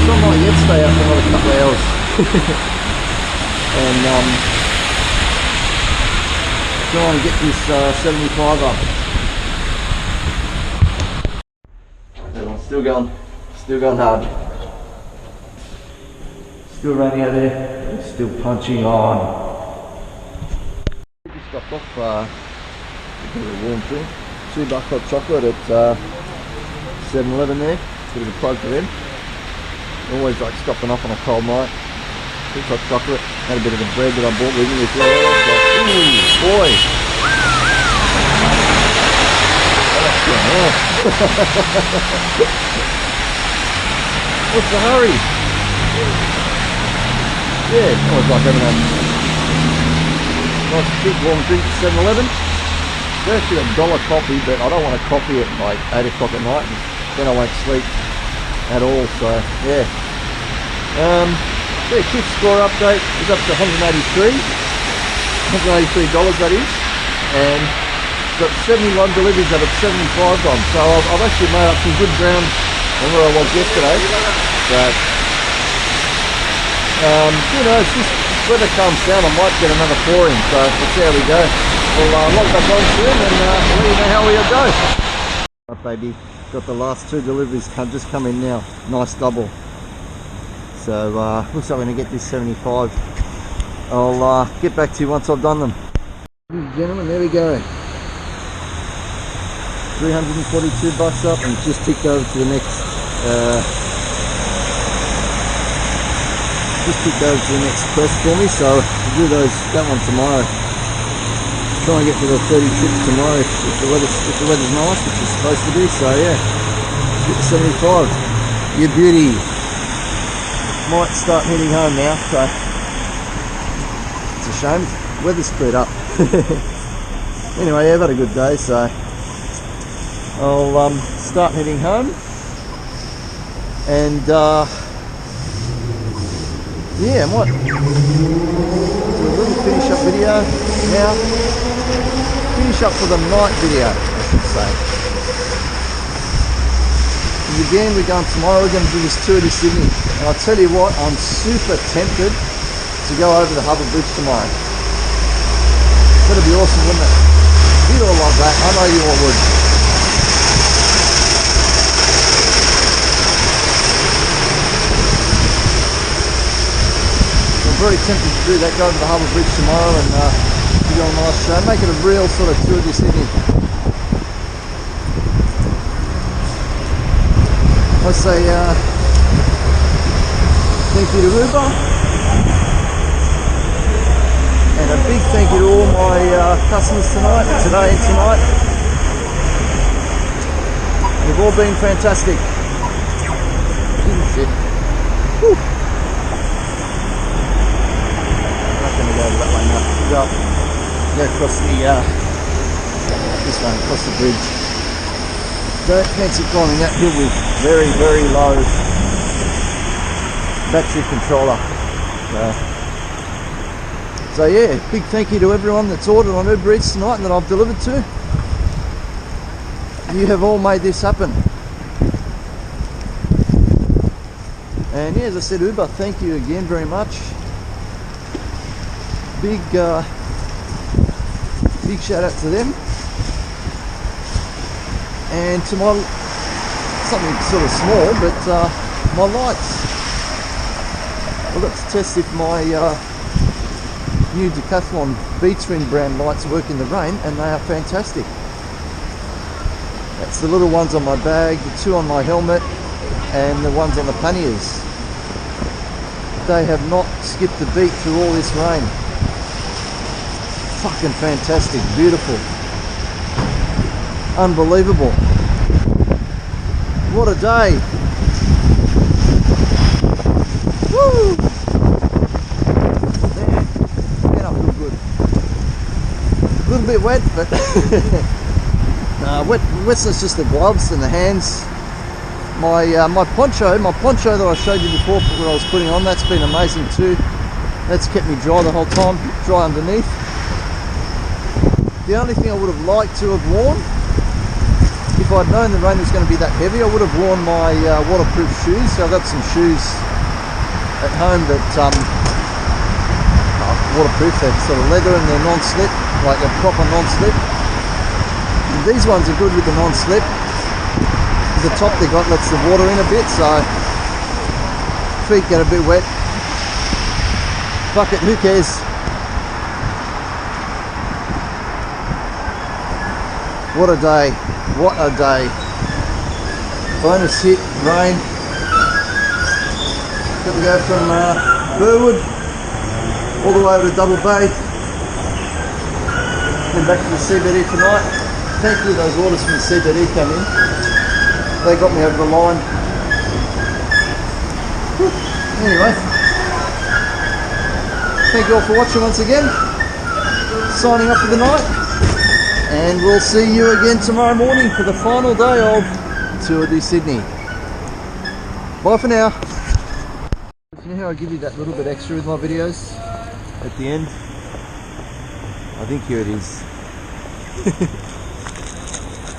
S2: So I might yet stay out for another couple of hours. And try and get this 75 up. Everyone's still going hard. Still running out there, still punching on. Just stopped off a bit of a warm drink. $2 hot chocolate at 7-Eleven there. Bit of a plug for them. Always like stopping off on a cold night. $2 hot chocolate. Had a bit of the bread that I bought with me as well. So, ooh, boy. What's the hurry? Yeah, always like having a nice big warm drink at 7-Eleven. It's actually $1 coffee, but I don't want a coffee at like 8 o'clock at night, and then I won't sleep at all. So yeah. Yeah, quick score update is up to $183 that is, and got 71 deliveries out of 75 gone. So I've actually made up some good ground on where I was yesterday. So who knows, this weather calms down, I might get another pouring, so let's see how we go. We'll log back on soon and let you know how we go. Right, baby, got the last 2 deliveries just come in now. Nice double. So looks like we're going to get this 75. I'll get back to you once I've done them. Ladies and gentlemen, there we go. 342 bucks up, and just ticked over to the next quest for me, so I'll do that one tomorrow. Try and get to the 30 trips tomorrow if the weather's nice, which it's supposed to be. So yeah, get to 75. You beauty. Might start heading home now, so it's a shame. Weather's cleared up. Anyway, yeah, I've had a good day, so I'll start heading home, and yeah, I might do a little finish up video now. Finish up for the night video, I should say. And again, we're going tomorrow. We're going to do this tour to Sydney, and I'll tell you what, I'm super tempted to go over the Harbour Bridge tomorrow. That'd be awesome, wouldn't it? You'd all love that. I know you all would. I'm very tempted to do that, go over the Harbour Bridge tomorrow and give you a nice show, make it a real sort of tour of Sydney. I say thank you to Uber, and a big thank you to all my customers today and tonight. You've all been fantastic. Shit. Whew. Go that way now. Go across the this one, across the bridge. Don't fancy climbing that hill with very, very low battery controller. So yeah, big thank you to everyone that's ordered on Uber Eats tonight and that I've delivered to. You have all made this happen. And yeah, as I said, Uber, thank you again very much. Big shout out to them, and to my, something sort of small, but my lights. I got to test if my new Decathlon V-Twin brand lights work in the rain, and they are fantastic. That's the little ones on my bag, the 2 on my helmet, and the ones on the panniers. They have not skipped a beat through all this rain. Fucking fantastic, beautiful, unbelievable. What a day. Woo! Man, I feel good. A little bit wet, but wetness just the gloves and the hands. My poncho that I showed you before when I was putting on, that's been amazing too. That's kept me dry the whole time, dry underneath. The only thing I would have liked to have worn, if I'd known the rain was going to be that heavy, I would have worn my waterproof shoes. So I've got some shoes at home that waterproof, they're sort of leather and they're non-slip, like a proper non-slip. And these ones are good with the non-slip. The top they got lets the water in a bit, so feet get a bit wet. Fuck it, who cares? What a day, what a day. Bonus hit, rain. Got to go from Burwood all the way over to Double Bay. Then back to the CBD tonight. Thankfully those orders from the CBD came in. they got me over the line. Whew. Anyway, thank you all for watching once again. Signing up for the night, and we'll see you again tomorrow morning for the final day of Tour de Sydney. Bye for now. You know how I give you that little bit extra with my videos at the end? I think here it is.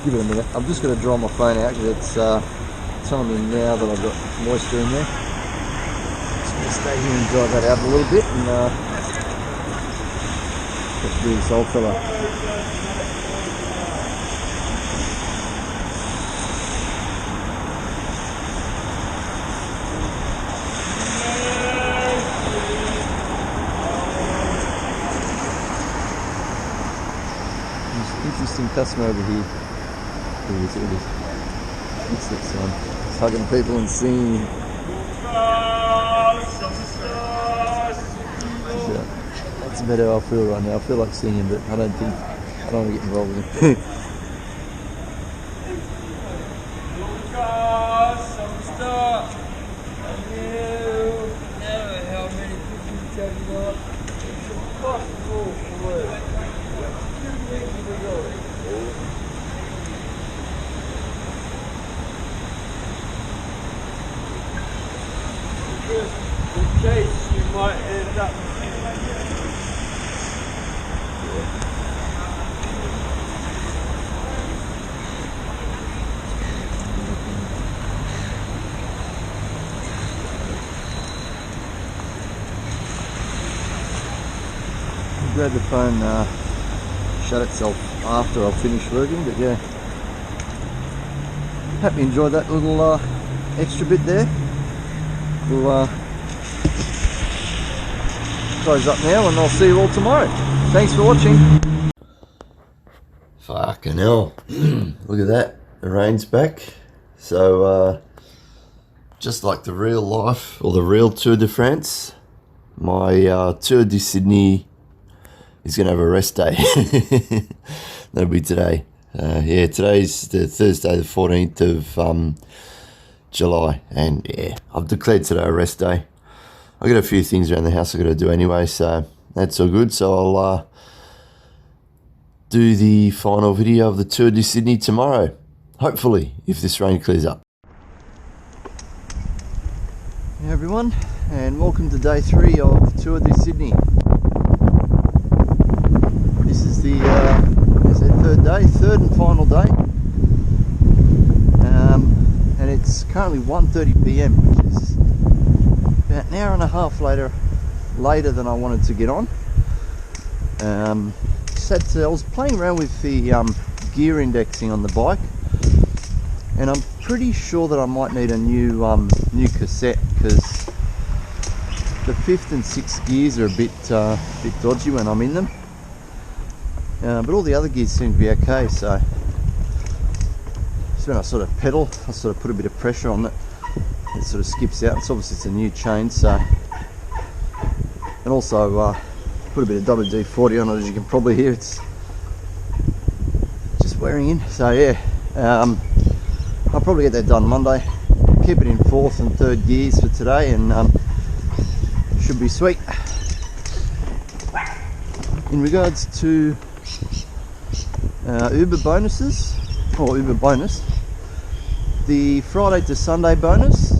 S2: Give it a minute. I'm just going to dry my phone out because it's telling me now that I've got moisture in there. Just going to stay here and dry that out a little bit and let's do this old fella. Interesting customer over here. Here it is. What's that son? He's hugging people and singing. That's about how I feel right now. I feel like singing, but I don't want to get involved with it.
S4: In case you might end up.
S2: I'm glad the phone shut itself after I've finished working, but yeah. Hope you enjoyed that little extra bit there. We'll close up now and I'll see you all tomorrow. Thanks for watching.
S6: Fucking hell. Look at that. The rain's back. So, just like the real life, or the real Tour de France, my Tour de Sydney is going to have a rest day. That'll be today. Yeah, today's the Thursday, the 14th of July, and yeah, I've declared today a rest day. I've got a few things around the house I've got to do anyway, so that's all good. So I'll do the final video of the Tour de Sydney tomorrow, hopefully, if this rain clears up.
S2: Hey everyone, and welcome to day 3 of Tour de Sydney. This is the third and final day, and it's currently 1:30 p.m, which is about an hour and a half later than I wanted to get on. I was playing around with the gear indexing on the bike, and I'm pretty sure that I might need a new cassette, because the 5th and 6th gears are a bit dodgy when I'm in them. But all the other gears seem to be okay, so when I sort of pedal, I sort of put a bit of pressure on it, it sort of skips out. It's obviously it's a new chain, so, and also put a bit of WD-40 on it. As you can probably hear, it's just wearing in. So yeah, I'll probably get that done Monday. Keep it in 4th and 3rd gears for today, and should be sweet. In regards to Uber bonuses, or Uber bonus, the Friday to Sunday bonus,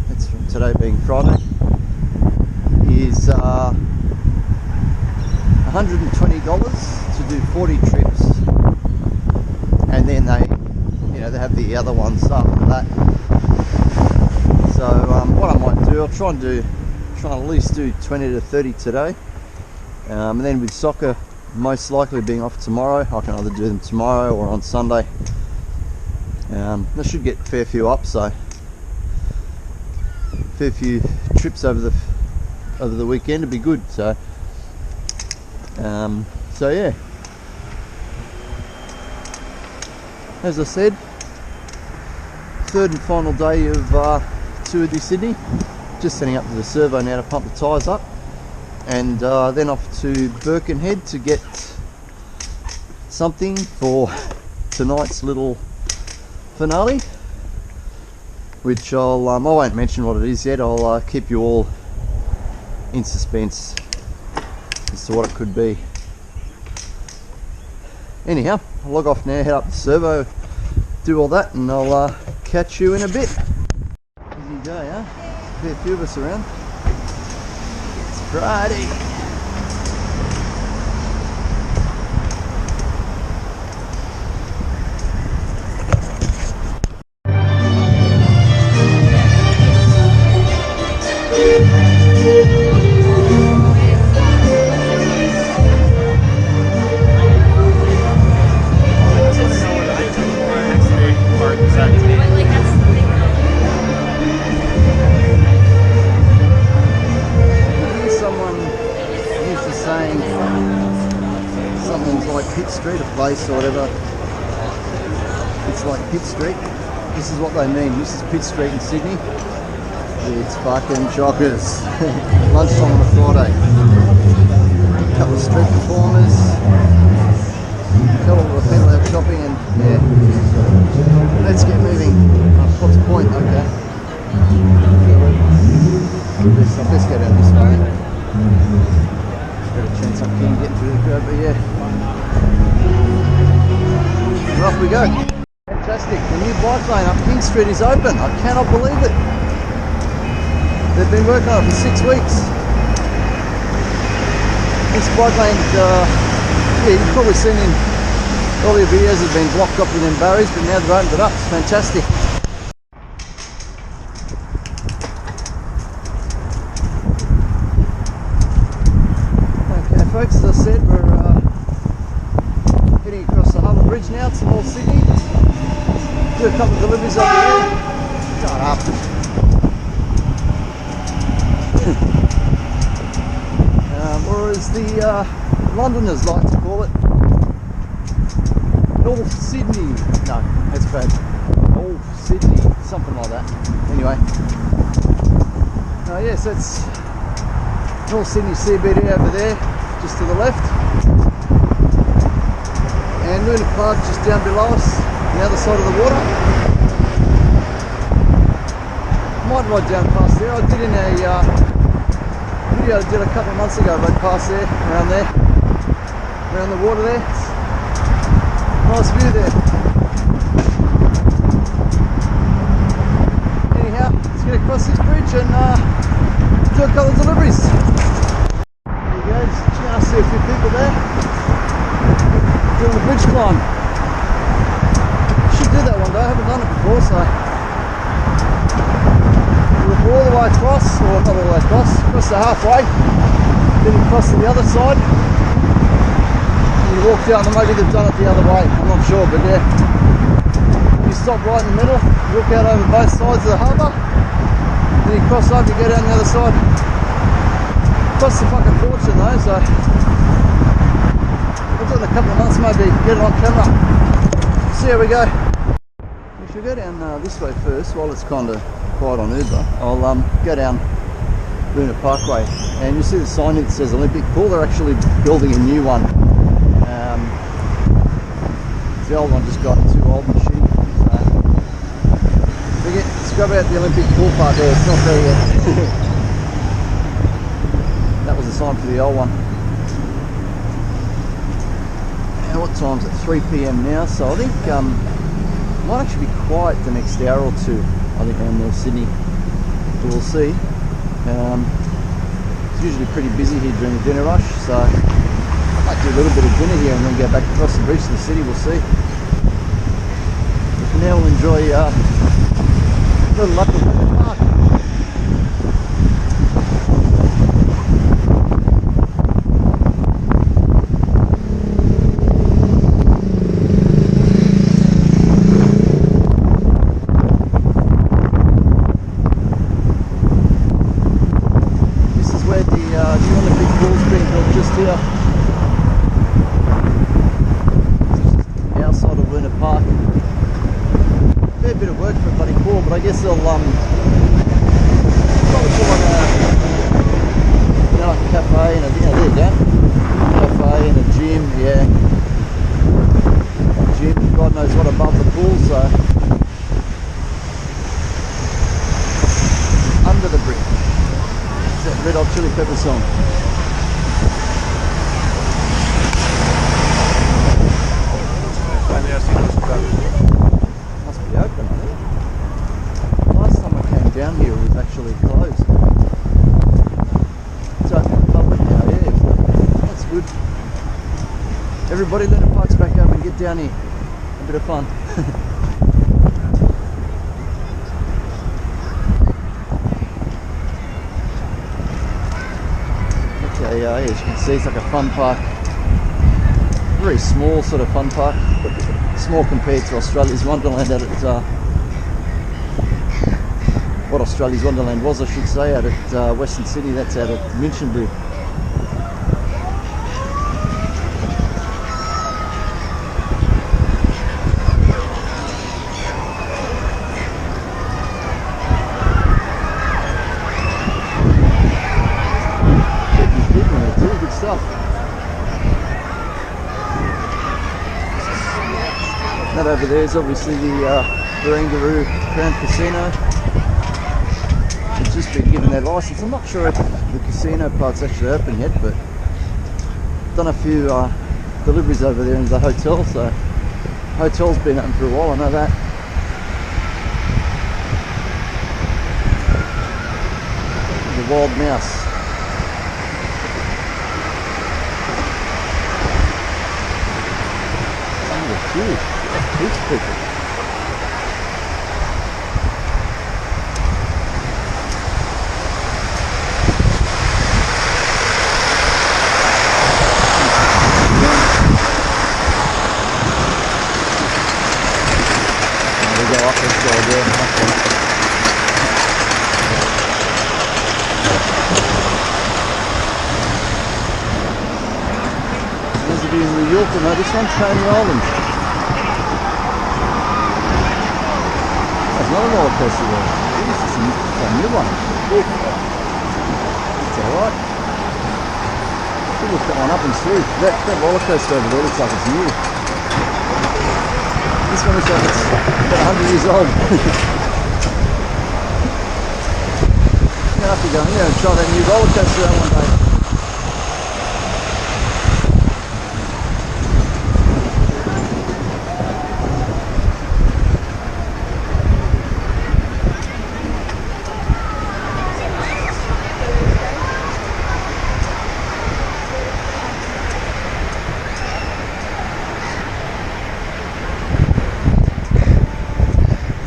S2: that's from today being Friday, is $120 to do 40 trips, and then they have the other ones after that. So what I might do, I'll try and at least do 20 to 30 today, and then with soccer most likely being off tomorrow, I can either do them tomorrow or on Sunday. I should get a fair few up, so fair few trips over the weekend would be good. So yeah, as I said, 3rd and final day of Tour de Sydney. Just setting up for the servo now to pump the tyres up, and then off to Birkenhead to get something for tonight's little finale. which I won't mention what it is yet. I'll keep you all in suspense as to what it could be. Anyhow, I'll log off now, head up the servo, do all that, and I'll catch you in a bit. Busy day, huh? A fair few of us around. It's Friday.
S3: Like that's the thing though.
S2: Someone used to saying something's like Pitt Street, a place or whatever. It's like Pitt Street. This is what they mean. This is Pitt Street in Sydney. It's fucking chockers. Lunchtime on a Friday. A couple of street performers. A couple of people out shopping, and yeah. Let's get moving. What's the point? Okay. I'll best go down this way. Got a chance I can get through the crowd, but yeah. And off we go. Fantastic. The new bike lane up King Street is open. I cannot believe it. They've been working on it for 6 weeks. This bike lane, yeah, you've probably seen in earlier videos, has been blocked up with them barriers, but now they've opened it up. It's fantastic. Okay folks, as I said, we're heading across the Harbour Bridge now to North Sydney. Do a couple of deliveries over there. Shut up. Or as the Londoners like to call it, North Sydney. No, that's bad. North Sydney, something like that. Anyway, yes, that's North Sydney CBD over there, just to the left, and Luna Park just down below us, the other side of the water. Might ride down past there. I did in a video I did a couple of months ago, rode past there, around the water there. Nice view there. Anyhow, let's get across this bridge and do a couple of deliveries. There you go, just see a few people there doing the bridge climb. Should do that one day, I haven't done it before, so we'll go all the way across, or not all the way across the halfway, then across to the other side. You walk down, and maybe they've done it the other way, I'm not sure, but yeah. You stop right in the middle, walk out over both sides of the harbour, then you cross over, you go down the other side. Costs a fucking fortune though, so we'll do it in a couple of months maybe, get it on camera. See how we go. We should go down this way first, while it's kind of quiet on Uber. I'll go down Luna Parkway, and you see the sign that says Olympic Pool. They're actually building a new one. The old one just got too old and shitty. So scrub out the Olympic Pool part there, it's not there yet. That was the sign for the old one. And what time's it? 3 PM now, so I think it might actually be quiet the next hour or two, I think, around North Sydney. But we'll see. It's usually pretty busy here during the dinner rush, so I might do a little bit of dinner here and then go back across the bridge to the city, we'll see. But for now we'll enjoy a little luck of the park. This is where the new Olympic pool's being built, just here. Outside of Luna Park. Fair bit of work for a bloody pool, but I guess they'll probably put like a cafe and a, there you go, cafe and a gym, yeah, gym, God knows what above the pool, so Red Hot Chili Pepper song. Must be open, I think. Last time I came down here it was actually closed. It's open to the public now, yeah. That's good. Everybody, Luna Park's back up and get down here. A bit of fun. Okay, as you can see, it's like a fun park. Very small sort of fun park. Small compared to Australia's Wonderland at what Australia's Wonderland was, I should say, out at Western Sydney. That's out at Minchinbury. Good stuff. That over there is obviously the Barangaroo Crown Casino. It's just been given their license. I'm not sure if the casino part's actually open yet, but done a few deliveries over there into the hotel, so hotel's been open for a while, I know that. The Wild Mouse. Huge. Huge people. We go up this go again. Those of you in New York will know this one, Coney Island. Another roller coaster there. This is a new one. It's alright. We'll look that one up and see. That roller coaster over there looks like it's new. This one looks like it's about 100 years old. I'm gonna have to go in there and try that new roller coaster out one day.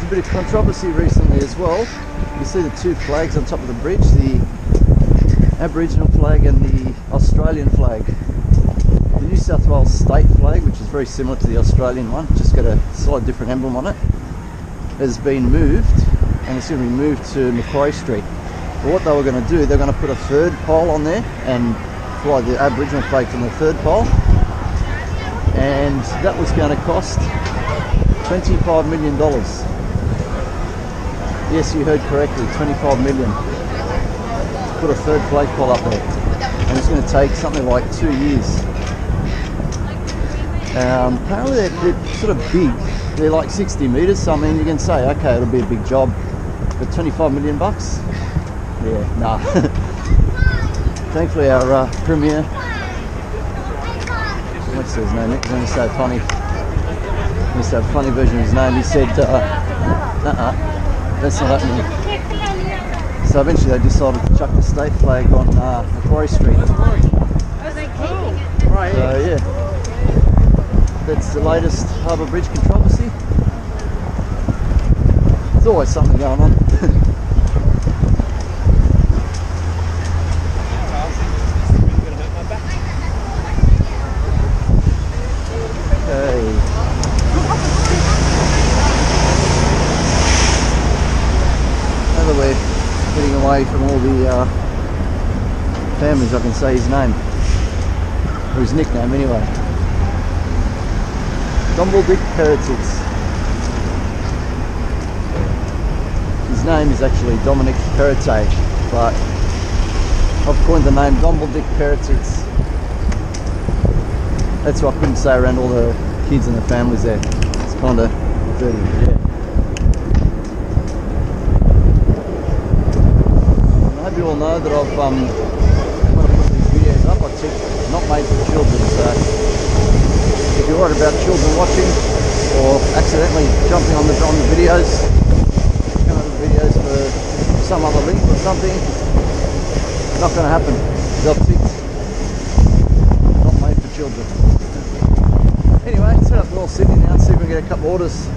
S2: Bit of controversy recently as well. You see the two flags on top of the bridge, the Aboriginal flag and the Australian flag. The New South Wales state flag, which is very similar to the Australian one, just got a slightly different emblem on it, has been moved, and it's going to be moved to Macquarie Street. But what they were going to do, they're going to put a third pole on there and fly the Aboriginal flag from the third pole, and that was going to cost $25 million. Yes, you heard correctly, 25 million. Put a third flagpole up there. And it's going to take something like 2 years. Apparently they're sort of big. They're like 60 metres, so I mean you can say, okay, it'll be a big job. But 25 million bucks? Yeah, nah. Thankfully our Premier, what's his name? He's going to say funny. He's a funny version of his name. He said, that's not happening. So eventually they decided to chuck the state flag on Macquarie Street. So yeah, that's the latest Harbour Bridge controversy. There's always something going on. Okay. We're getting away from all the families, I can say his name, or his nickname anyway. Domble Dick Peretitz. His name is actually Dominic Perrottet, but I've coined the name Domble Dick Peretitz. That's what I couldn't say around all the kids and the families there. It's kind of dirty, yeah. of you all know that I've when I put these videos up, I tick not made for children. So if you're worried about children watching or accidentally jumping on the videos, come on the videos for some other link or something, not going to happen. They'll tick not made for children. Anyway, let's head up to North Sydney now and see if we can get a couple orders.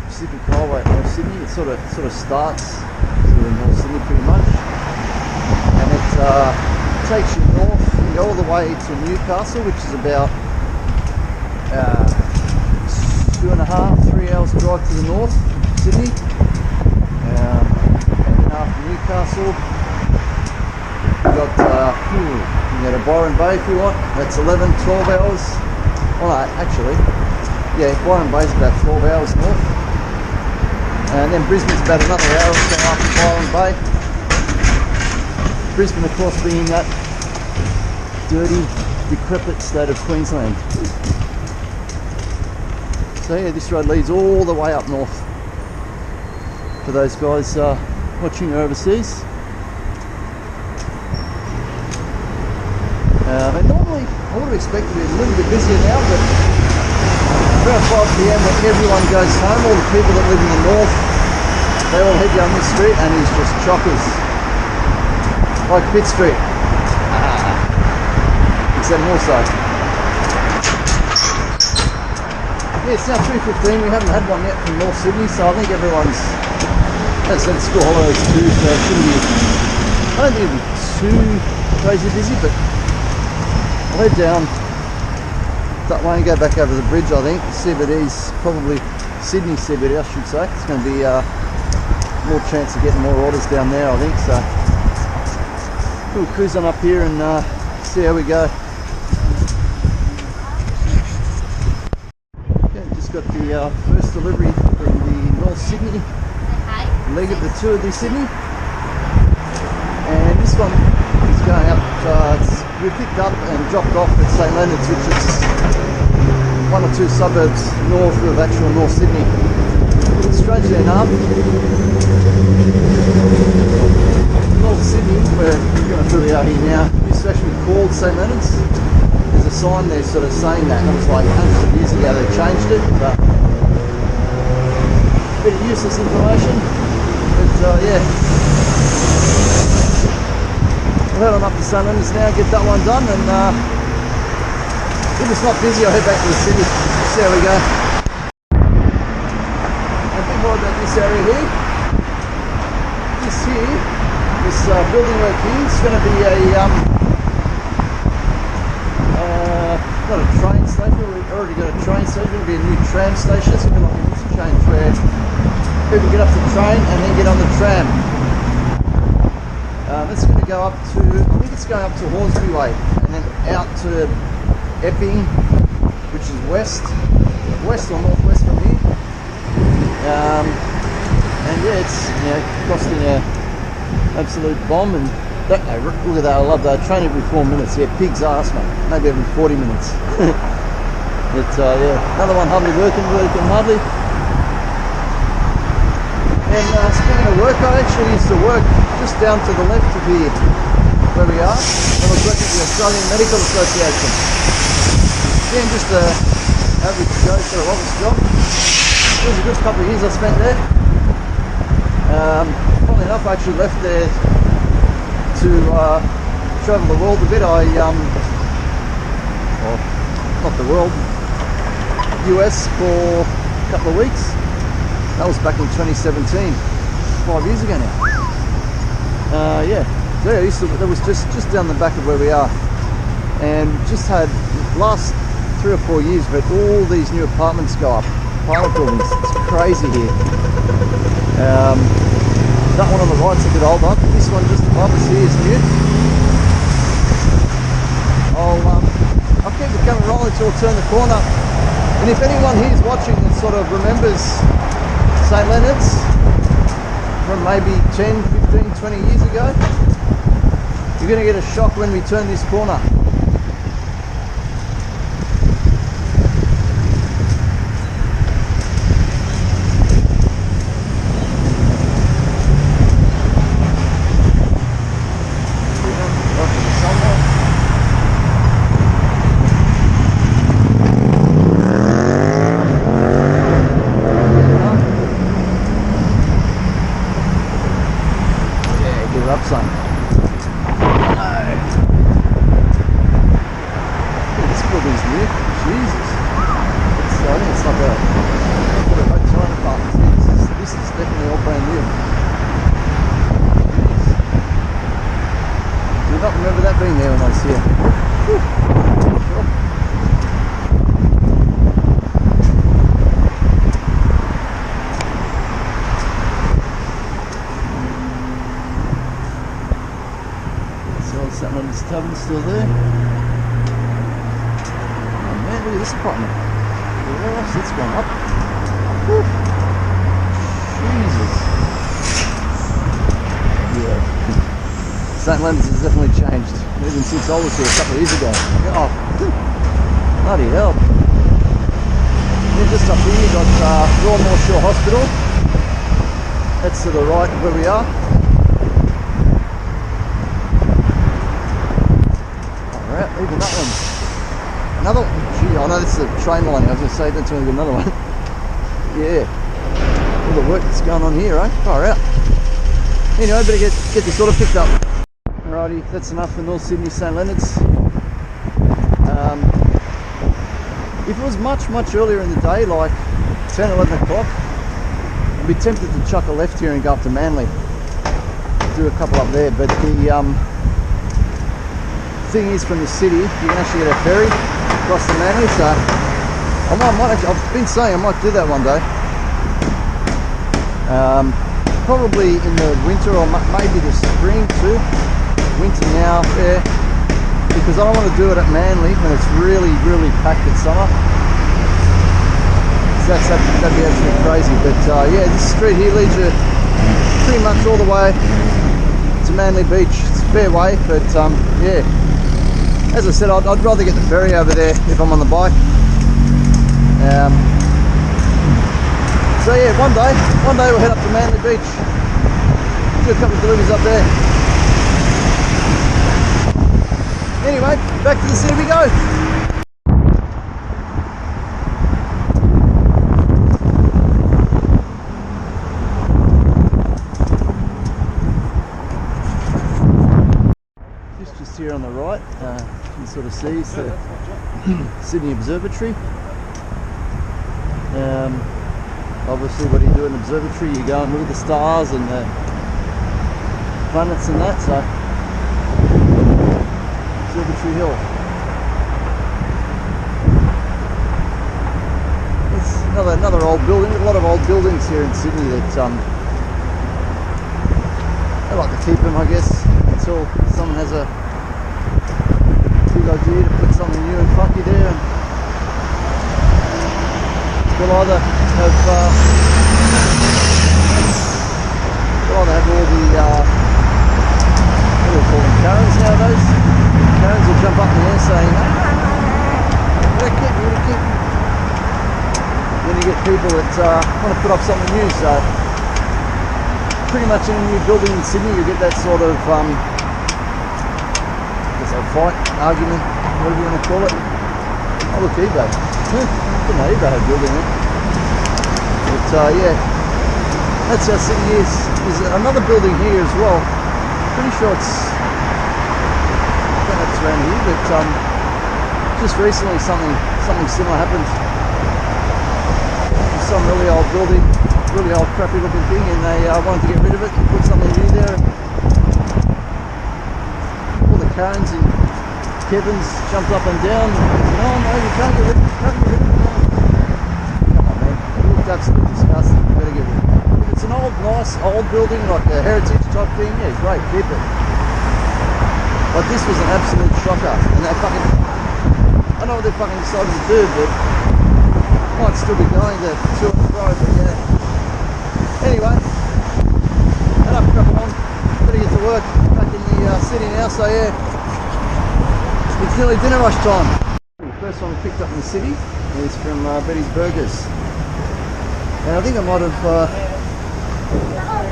S2: Pacific Highway at North Sydney. It sort of starts in North Sydney pretty much, and it takes you north. You go all the way to Newcastle, which is about 2.5, 3 hours drive to the north of Sydney. And then after Newcastle, you've got you can go to Byron Bay if you want. That's 11, 12 hours. Oh no, actually, yeah, Byron Bay is about 12 hours north. And then Brisbane's about another hour or so after Byron Bay. Brisbane, of course, being that dirty, decrepit state of Queensland. So yeah, this road leads all the way up north for those guys watching overseas. And normally, I would have expected to be a little bit busier now, but about 5 PM when everyone goes home, all the people that live in the north, they all head down this street and it's just chockers. Like Pitt Street. Except more so. Yeah, it's now 3:15, we haven't had one yet from North Sydney, so I think everyone's, as I said, school holidays too, so it shouldn't be, I don't think it'll be too crazy busy, but I'll head down that way and go back over the bridge. I think CBD's probably Sydney CBD, I should say. It's going to be more chance of getting more orders down there, I think. So we'll cruise on up here and see how we go. Okay, just got the first delivery from the North Sydney leg of the Tour de Sydney, and this one is going up. We picked up and dropped off at St Leonard's, which is 1 or 2 suburbs north of actual North Sydney. Strangely enough, North Sydney, where we're going to really out here now, is actually called St Leonard's. There's a sign there sort of saying that. It was like hundreds of years ago they changed it, but a bit of useless information. But yeah. We'll head on up to St Leonard's now, get that one done, and if it's not busy, I'll head back to the city. See how we go. A bit more about this area here. This here, this building work here, is going to be a not a train station. We've already got a train station. It'll be a new tram station. It's going to be like an interchange where people get off the train and then get on the tram. It's going to go up to, I think it's going up to Hornsby Way and then out to Epping, which is west or northwest from here. And yeah, it's costing an absolute bomb. And that, look at that, I love that. Train every 4 minutes. Yeah, pig's ass, mate. Maybe every 40 minutes. But yeah, another one hardly working hardly. And speaking of work, I actually used to work just down to the left of here, where we are. I was working at the Australian Medical Association. Again, just an average Joe sort of office job. It was a good couple of years I spent there. Funnily enough, I actually left there to travel the world a bit. Well, not the world, US for a couple of weeks. That was back in 2017, 5 years ago now. Yeah, so yeah, that was just down the back of where we are, and just had last 3 or 4 years, but all these new apartments go up, apartment buildings. It's crazy here. That one on the right's a bit older. This one just above us here is new. I'll keep the camera rolling until I turn the corner. And if anyone here is watching that sort of remembers St Leonard's from maybe 10, 15, 20 years ago, you're going to get a shock when we turn this corner. here. Jesus. I think it's like a hotel apartment. This is definitely all brand new. Jeez. Do not remember that being there when I was here. Whew. Sure. So St. Leonard's Tavern's still there. Oh man, look at this apartment. Yes, it's gone up. Whew. Jesus. Yeah. St. Leonard's has definitely changed, even since I was here a couple of years ago. Oh, bloody hell. Then just up here, you've got Royal North Shore Hospital. That's to the right of where we are. Alright, even that one. Another one. Gee, I know this is a train line. I was going to say that's only another one. Yeah. All the work that's going on here, eh? Far out. Anyway, better get this sort of picked up. Alrighty, that's enough for North Sydney St. Leonard's. If it was much earlier in the day, like 10, 11 o'clock, I'd be tempted to chuck a left here and go up to Manly. Do a couple up there, but the thing is, from the city, you can actually get a ferry across the Manly, so I might actually, I've been saying I might do that one day. Probably in the winter or maybe the spring too. Winter now, yeah, because I don't want to do it at Manly when it's really packed in summer. So that'd be absolutely crazy. But yeah, this street here leads you pretty much all the way to Manly Beach. It's a fair way, but yeah. As I said, I'd rather get the ferry over there if I'm on the bike. So yeah, one day we'll head up to Manly Beach, do a couple of deliveries up there. Anyway, back to the city we go. Just here on the right, you can sort of see it's the Sydney Observatory. Obviously, when you do an observatory, you go and look at the stars and the planets and that. So, Observatory Hill. It's another old building. A lot of old buildings here in Sydney that they like to keep them, I guess, until someone has a big idea to put something new and funky there. And we'll either have all the what do we call them, Karens nowadays. Karens will jump up in the air saying, wicked. Then you get people that want to put up something new. So pretty much in a new building in Sydney, you get that sort of fight, argument, whatever you want to call it. Oh look, eBay. Didn't know eBay had a building there. But yeah, that's how Sydney is. There's another building here as well. Pretty sure it's, I don't know if it's around here, but just recently something similar happened. Some really old building, really old crappy looking thing, and they wanted to get rid of it and put something new there. All the Karens and Kevins jumped up and down. No, you can't get rid of it. Come on, man. It looked absolutely disgusting. You better get rid of it. If it's an nice old building, like a heritage type thing, yeah, great, keep it. But this was an absolute shocker. And they fucking, I know what they fucking decided to do, but might still be going to and fro, but yeah. Anyway, enough crapping on. Better get to work. Back in the city now, so yeah. It's nearly dinner rush time. The first one we picked up in the city is from Betty's Burgers. And I think I might have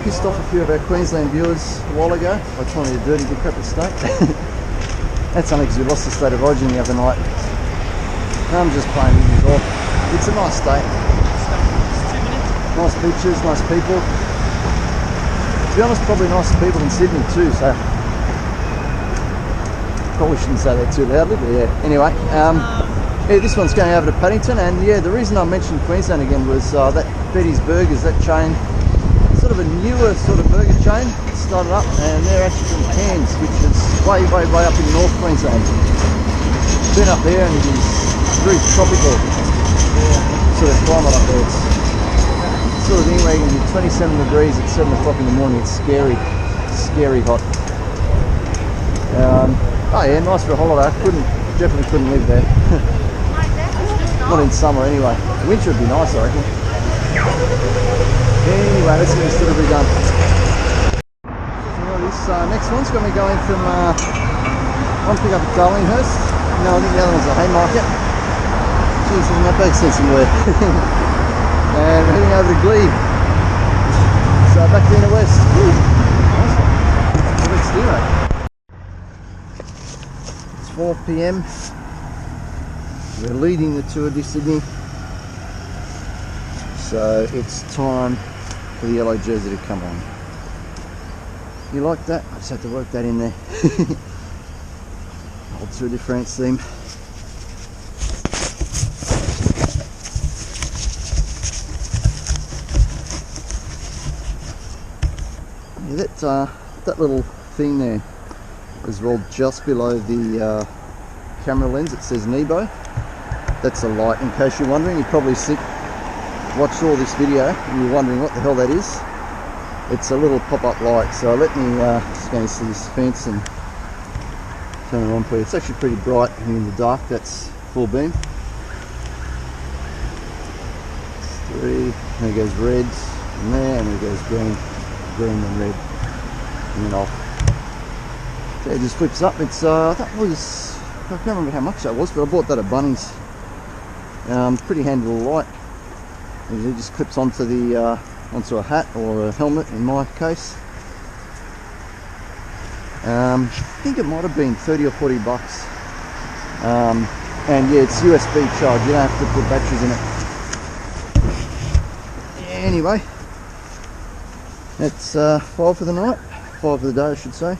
S2: pissed off a few of our Queensland viewers a while ago by calling it a dirty decrepit state. That's only because we lost the State of Origin the other night. I'm just playing with you off. It's a nice state. Nice beaches, nice people. To be honest, probably nicer people than Sydney too, so probably shouldn't say that too loudly, but yeah. Anyway, Yeah, this one's going over to Paddington, and yeah, the reason I mentioned Queensland again was that Betty's Burgers, that chain, sort of a newer sort of burger chain, started up, and they're actually from Cairns, which is way up in North Queensland. Been up there, and it is very tropical sort of climate up there. It's sort of anywhere you can be 27 degrees at 7 o'clock in the morning. It's scary hot. Oh yeah, nice for a holiday. Definitely couldn't live there. Not in summer anyway. Winter would be nice, I reckon. Anyway, let's get this delivery done. Well, this next one's going to be going from one pick up at Darlinghurst. No, I think the other one's a Haymarket. Jeez, isn't that big sense of word? And we're heading over to Glebe. So back to the inner west. Woo, nice one. Let's do it. It's 4 PM. We're leading the Tour de Sydney. So it's time for the yellow jersey to come on. You like that? I just have to work that in there. Old Tour de France theme. Yeah, that little thing there is rolled just below the camera lens. It says Nebo. That's a light, in case you're wondering. You probably watched all this video and you're wondering what the hell that is. It's a little pop-up light. So let me just go into this fence and turn it on for you. It's actually pretty bright in the dark. That's full beam. 3, there goes red, and there, and there goes green, then red, and then off. So it just flips up. It's that was, I can't remember how much that was, but I bought that at Bunnings. Pretty handy little light. It just clips onto the onto a hat or a helmet in my case. I think it might have been 30 or 40 bucks. And yeah, it's USB charge. You don't have to put batteries in it. Anyway, that's 5 for the night, 5 for the day, I should say.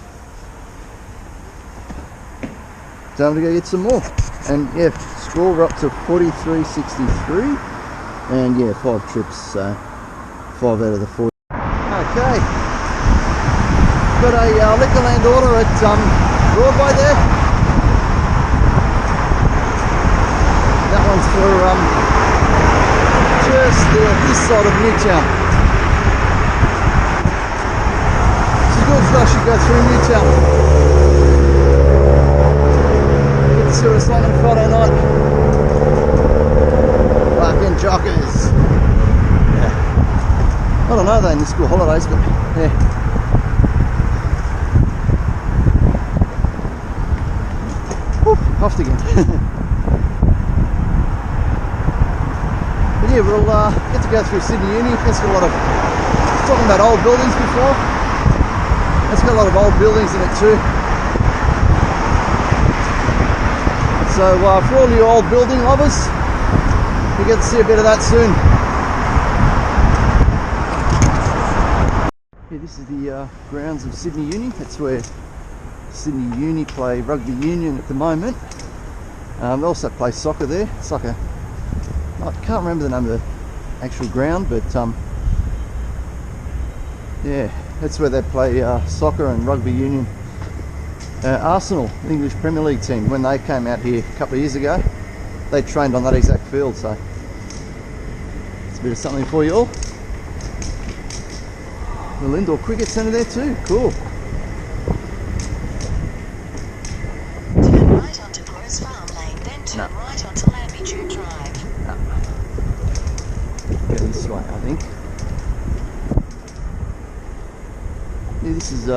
S2: Time to go get some more. And yeah, score, we're up to 43.63, and yeah, 5 trips, so 5 out of the 40. Okay, got a Liquorland order at Broadway there. That one's for just this side of Newtown. This is good, so I should go through Newtown. To us on a Friday night. Fucking jockers. Yeah. I don't know, they're in the school holidays, but yeah. Whew, off again. But yeah, we'll get to go through Sydney Uni. It's got a lot of, I was talking about old buildings before. It's got a lot of old buildings in it too. So for all you old building lovers, you get to see a bit of that soon. Yeah, this is the grounds of Sydney Uni. That's where Sydney Uni play rugby union at the moment. They also play soccer there. It's like a, I can't remember the name of the actual ground, but yeah, that's where they play soccer and rugby union. Arsenal, the English Premier League team, when they came out here a couple of years ago, they trained on that exact field, so it's a bit of something for you all. The indoor cricket centre there too, cool.
S5: Turn right onto Gross Farm Lane, then turn right onto Lambie Drive.
S2: Go this way, I think. Yeah, this is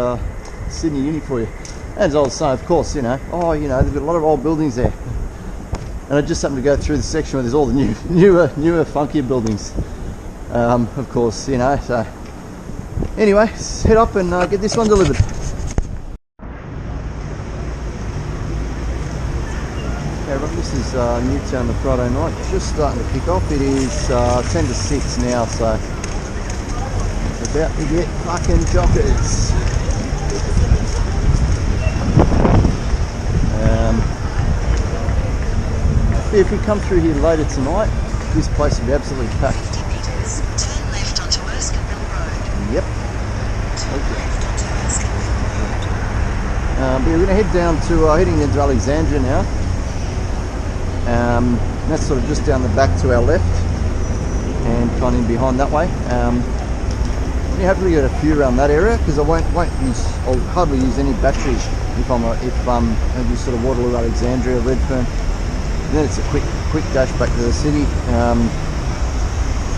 S2: Sydney Uni for you. As I was saying, of course, you know, they've got a lot of old buildings there. And I just happened to go through the section where there's all the newer, funkier buildings. Of course, you know, so. Anyway, let's head up and get this one delivered. Okay, right, this is Newtown the Friday night, just starting to kick off. It is 10 to 6 now, so it's about to get fucking jockers. If you come through here later tonight, this place will be absolutely packed.
S5: 50 metres, turn left onto Erskineville Road.
S2: Yep.
S5: Turn left onto Erskineville Road.
S2: But we're going to head down to, heading into Alexandria now. That's sort of just down the back to our left and kind of in behind that way. You hopefully get a few around that area because I'll hardly use any batteries if I do sort of Waterloo, Alexandria, Redfern. Then it's a quick dash back to the city.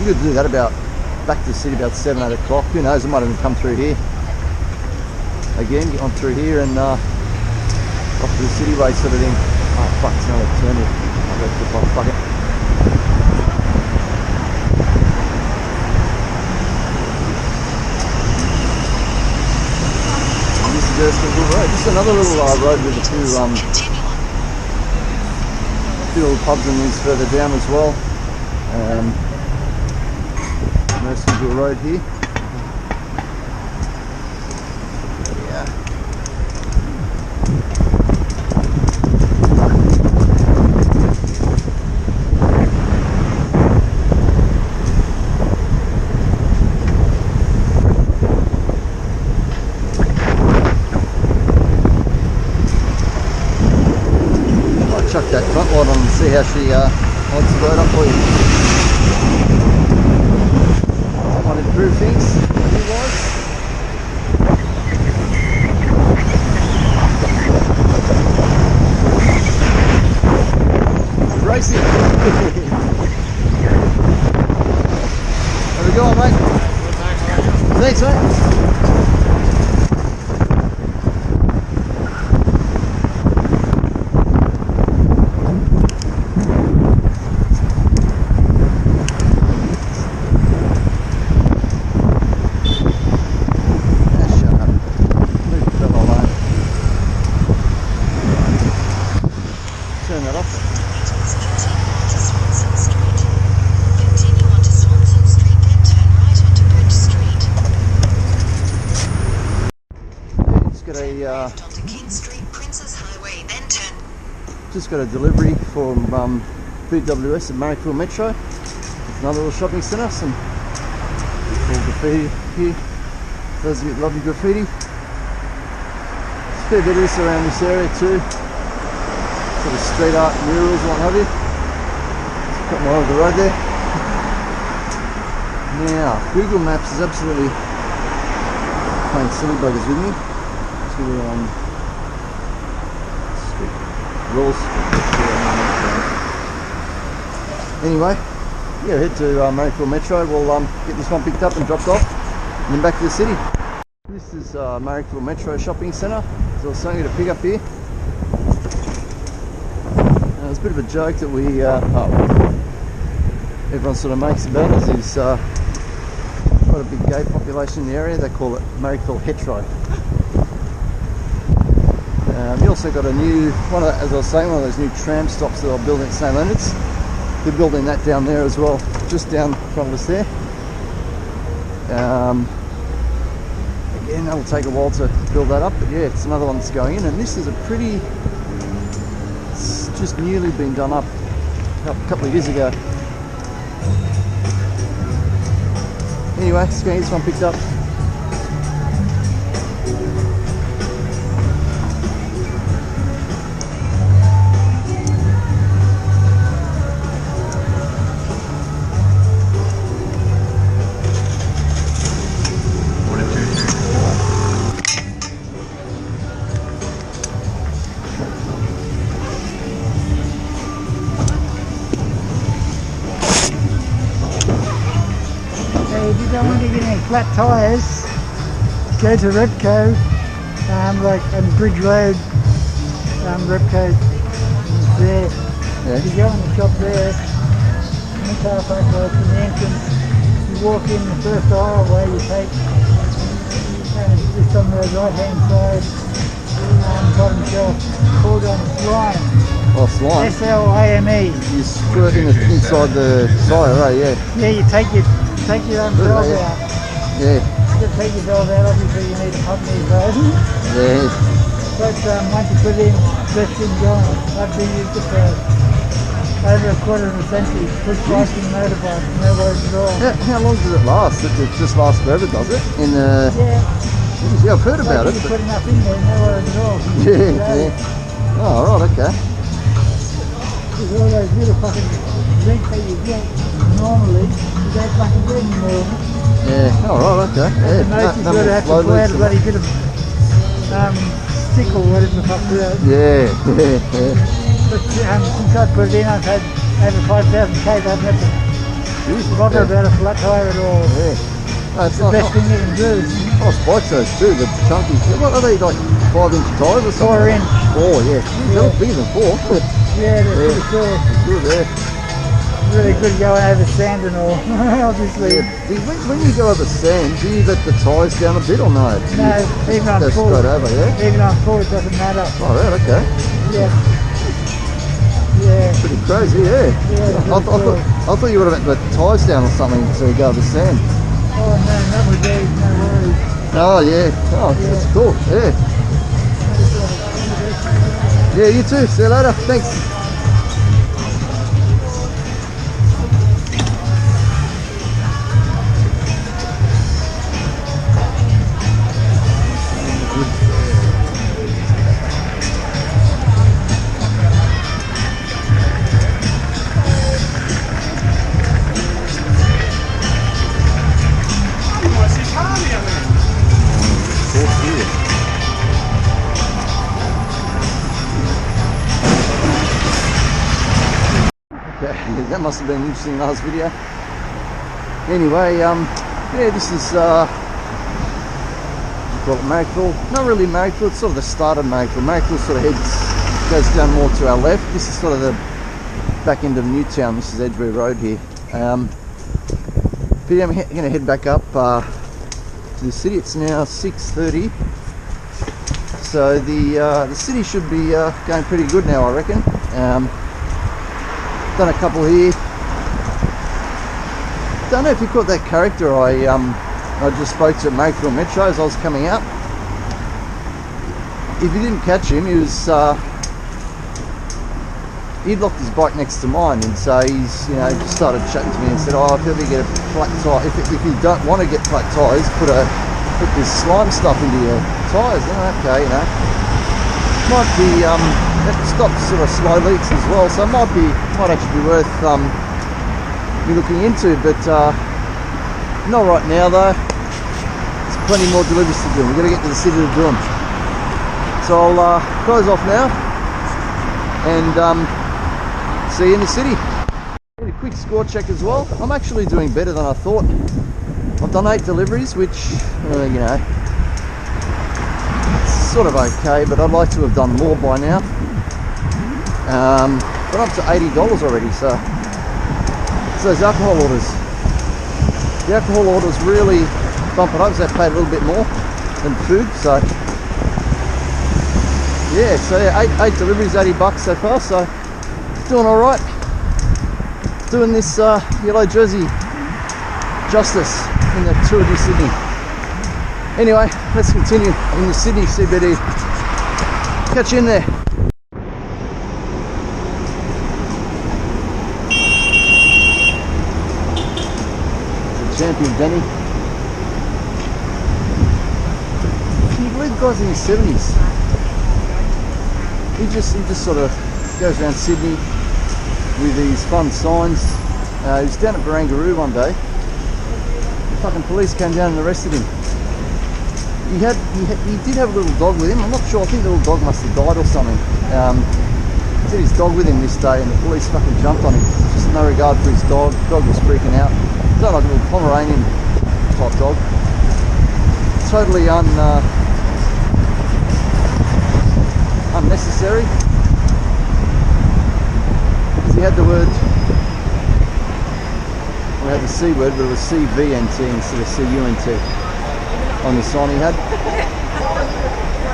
S2: You could do that back to the city about 7, 8 o'clock. Who knows? I might even come through here again, get on through here and off to the cityway sort of thing. Oh fuck, it's another turn. I'll go flip off, fuck it. And this is Erskineville Road. Just another little road with a
S5: Continue on.
S2: few little pubs and things further down as well. Erskineville Road here. Chuck that front light on and see how she lights the road up for you. That might improve things, otherwise. It's racing. How we going, mate? Thanks, mate. Turn that off.
S5: Continue on to Swanson Street. Continue on to Swanson Street, then turn right onto Bridge Street.
S2: Just got
S5: Left onto King Street, Princess Highway, then turn.
S2: Just got a delivery from BWS at Marrickville Metro. It's another little shopping centre. Some cool graffiti here. Those of you that love your graffiti. There's a fair bit of this around this area too. Sort of street art, murals, and what have you. Just got more of the road there. Now, Google Maps is absolutely playing silly buggers with me. To rules. Anyway, yeah, head to Marrickville Metro. We'll get this one picked up and dropped off, and then back to the city. This is Marrickville Metro Shopping Centre. There's something to pick up here. It's a bit of a joke that everyone sort of makes about us. Is quite a big gay population in the area. They call it Marrickville Hetero. You also got a new as I was saying, one of those new tram stops that they're building at St Leonard's. They're building that down there as well, just down in front of us there. Again, that'll take a while to build that up, but yeah, it's another one that's going in, and this is it's just newly been done up a couple of years ago. Anyway, let's go get this one picked up.
S7: If you don't want to get any flat tyres, go to Repco, like on Bridge Road, Repco is there.
S2: Yeah.
S7: You go in the shop there, in the car park road from the entrance, you walk in the first aisle where you take, and it's just on the right hand side, bottom shelf, called on Slime.
S2: Oh, slime.
S7: S-L-I-M-E.
S2: You screw it inside the tyre, right? Yeah.
S7: Yeah, you take your valve
S2: Yeah.
S7: out.
S2: Yeah.
S7: You take your valve out, obviously you need a pump these days.
S2: Yeah.
S7: But once you put it in, press in going. I've been used it for over a quarter of a century. Push biking motorbike, no worries at all.
S2: How long does it last? It just lasts forever, does it?
S7: Yeah.
S2: Geez, yeah, I've heard about
S7: Like
S2: it.
S7: you
S2: But
S7: put enough in there, no worries at all.
S2: yeah. Oh, right, okay.
S7: There's all those little fucking drinks that you get normally, you don't fucking get anymore.
S2: Yeah. Oh, right, okay. Yeah.
S7: The most you
S2: no
S7: gotta
S2: more
S7: have to
S2: slow
S7: pull out a
S2: leaks
S7: bloody bit of stick or whatever the fuck it is.
S2: Yeah.
S7: But since I put it in, I've had over 5,000 k's. I've never
S2: Jesus,
S7: bothered
S2: yeah.
S7: about a flat tyre at all.
S2: Yeah. No, it's
S7: The
S2: not.
S7: best thing you can do.
S2: I spiked those too, the chunky. What are they, like 5-inch tyres or something?
S7: 4 inch.
S2: 4, yeah. Geez, they look bigger than 4.
S7: Yeah, they're pretty
S2: Yeah.
S7: cool.
S2: Good, yeah.
S7: Really good going over sand and all, obviously.
S2: Yeah. When you go over sand, do you let the tyres down a bit or no?
S7: No, even on
S2: Go
S7: full.
S2: straight over, yeah?
S7: Even on full, it doesn't matter.
S2: Oh, right, okay.
S7: Yeah. Yeah.
S2: Pretty crazy, yeah.
S7: Yeah,
S2: I thought you would have let the tyres down or something to go over sand.
S7: Oh no, not with these, no worries.
S2: Oh, yeah. Oh, that's cool, yeah. Yeah, you too. See you later. Thanks.
S4: What's his Harley, I mean?
S2: Okay, that must have been interesting last video. Anyway, yeah, this is you call it Marrickville. Not really Marrickville, it's sort of the start of Marrickville. Marrickville sort of goes down more to our left. This is sort of the back end of Newtown. This is Edgware Road here. But yeah, I'm going to head back up to the city. It's now 6:30. So the city should be going pretty good now, I reckon. Done a couple here. Don't know if you caught that character I just spoke to at Marrickville Metro as I was coming out. If you didn't catch him, he was he'd locked his bike next to mine, and so he's just started chatting to me and said, "Oh, if you ever get a flat tyre, if you don't want to get flat tyres, put this slime stuff into your tyres." And okay, might be that stops sort of slow leaks as well, so it might actually be worth me looking into, but not right now though. There's plenty more deliveries to do. We've got to get to the city to do them. So I'll close off now and see you in the city. And a quick score check as well. I'm actually doing better than I thought. I've done 8 deliveries, which it's sort of okay, but I'd like to have done more by now. But up to $80 already, so it's those alcohol orders. The alcohol orders really bump it up, so they pay a little bit more than food. So yeah, eight deliveries, $80 so far. So doing all right. Doing this yellow jersey justice in the Tour de Sydney. Anyway, let's continue in the Sydney CBD. Catch you in there. Champion Danny. Can you believe the guy's in his 70s? He just sort of goes around Sydney with these fun signs. He was down at Barangaroo one day. The fucking police came down and arrested him. He did have a little dog with him. I'm not sure. I think the little dog must have died or something. He had his dog with him this day, and the police fucking jumped on him. Just no regard for his dog. The dog was freaking out. Like a little Pomeranian type dog. Totally unnecessary. Because he had the word, we had the C word, but it was CVNT instead of CUNT on the sign he had.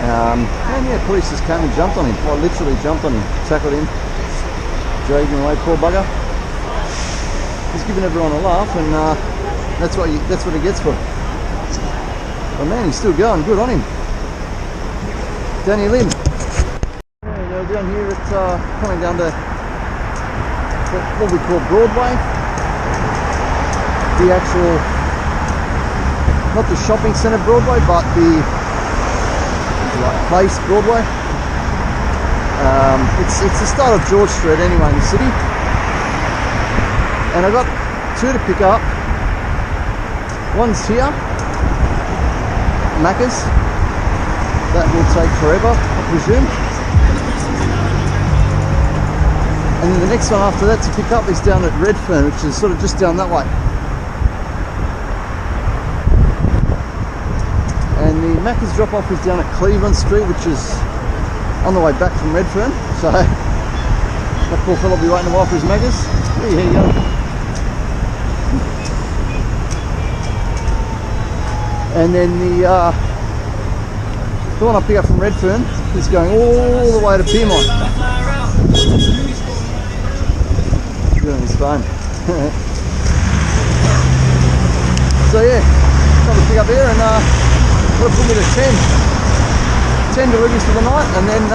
S2: And yeah, police just came and jumped on him. Well, literally jumped on him, tackled him, dragged him away, poor bugger. He's giving everyone a laugh, and that's what he gets for it. But man, he's still going. Good on him. Danny Lim. Yeah, they're down here at coming down to what we call Broadway. The actual, not the shopping centre Broadway, but the like place Broadway. It's the start of George Street anyway in the city. And I got two to pick up. One's here, Macca's. That will take forever, I presume. And then the next one after that to pick up is down at Redfern, which is sort of just down that way. And the Macca's drop off is down at Cleveland Street, which is on the way back from Redfern. So that poor fellow will be waiting a while for his Macca's. Yeah, here you go. And then the one I pick up from Redfern is going all the way to Piedmont. Doing his phone. So yeah, got to pick up here and that'll put me to 10 deliveries for the night, and then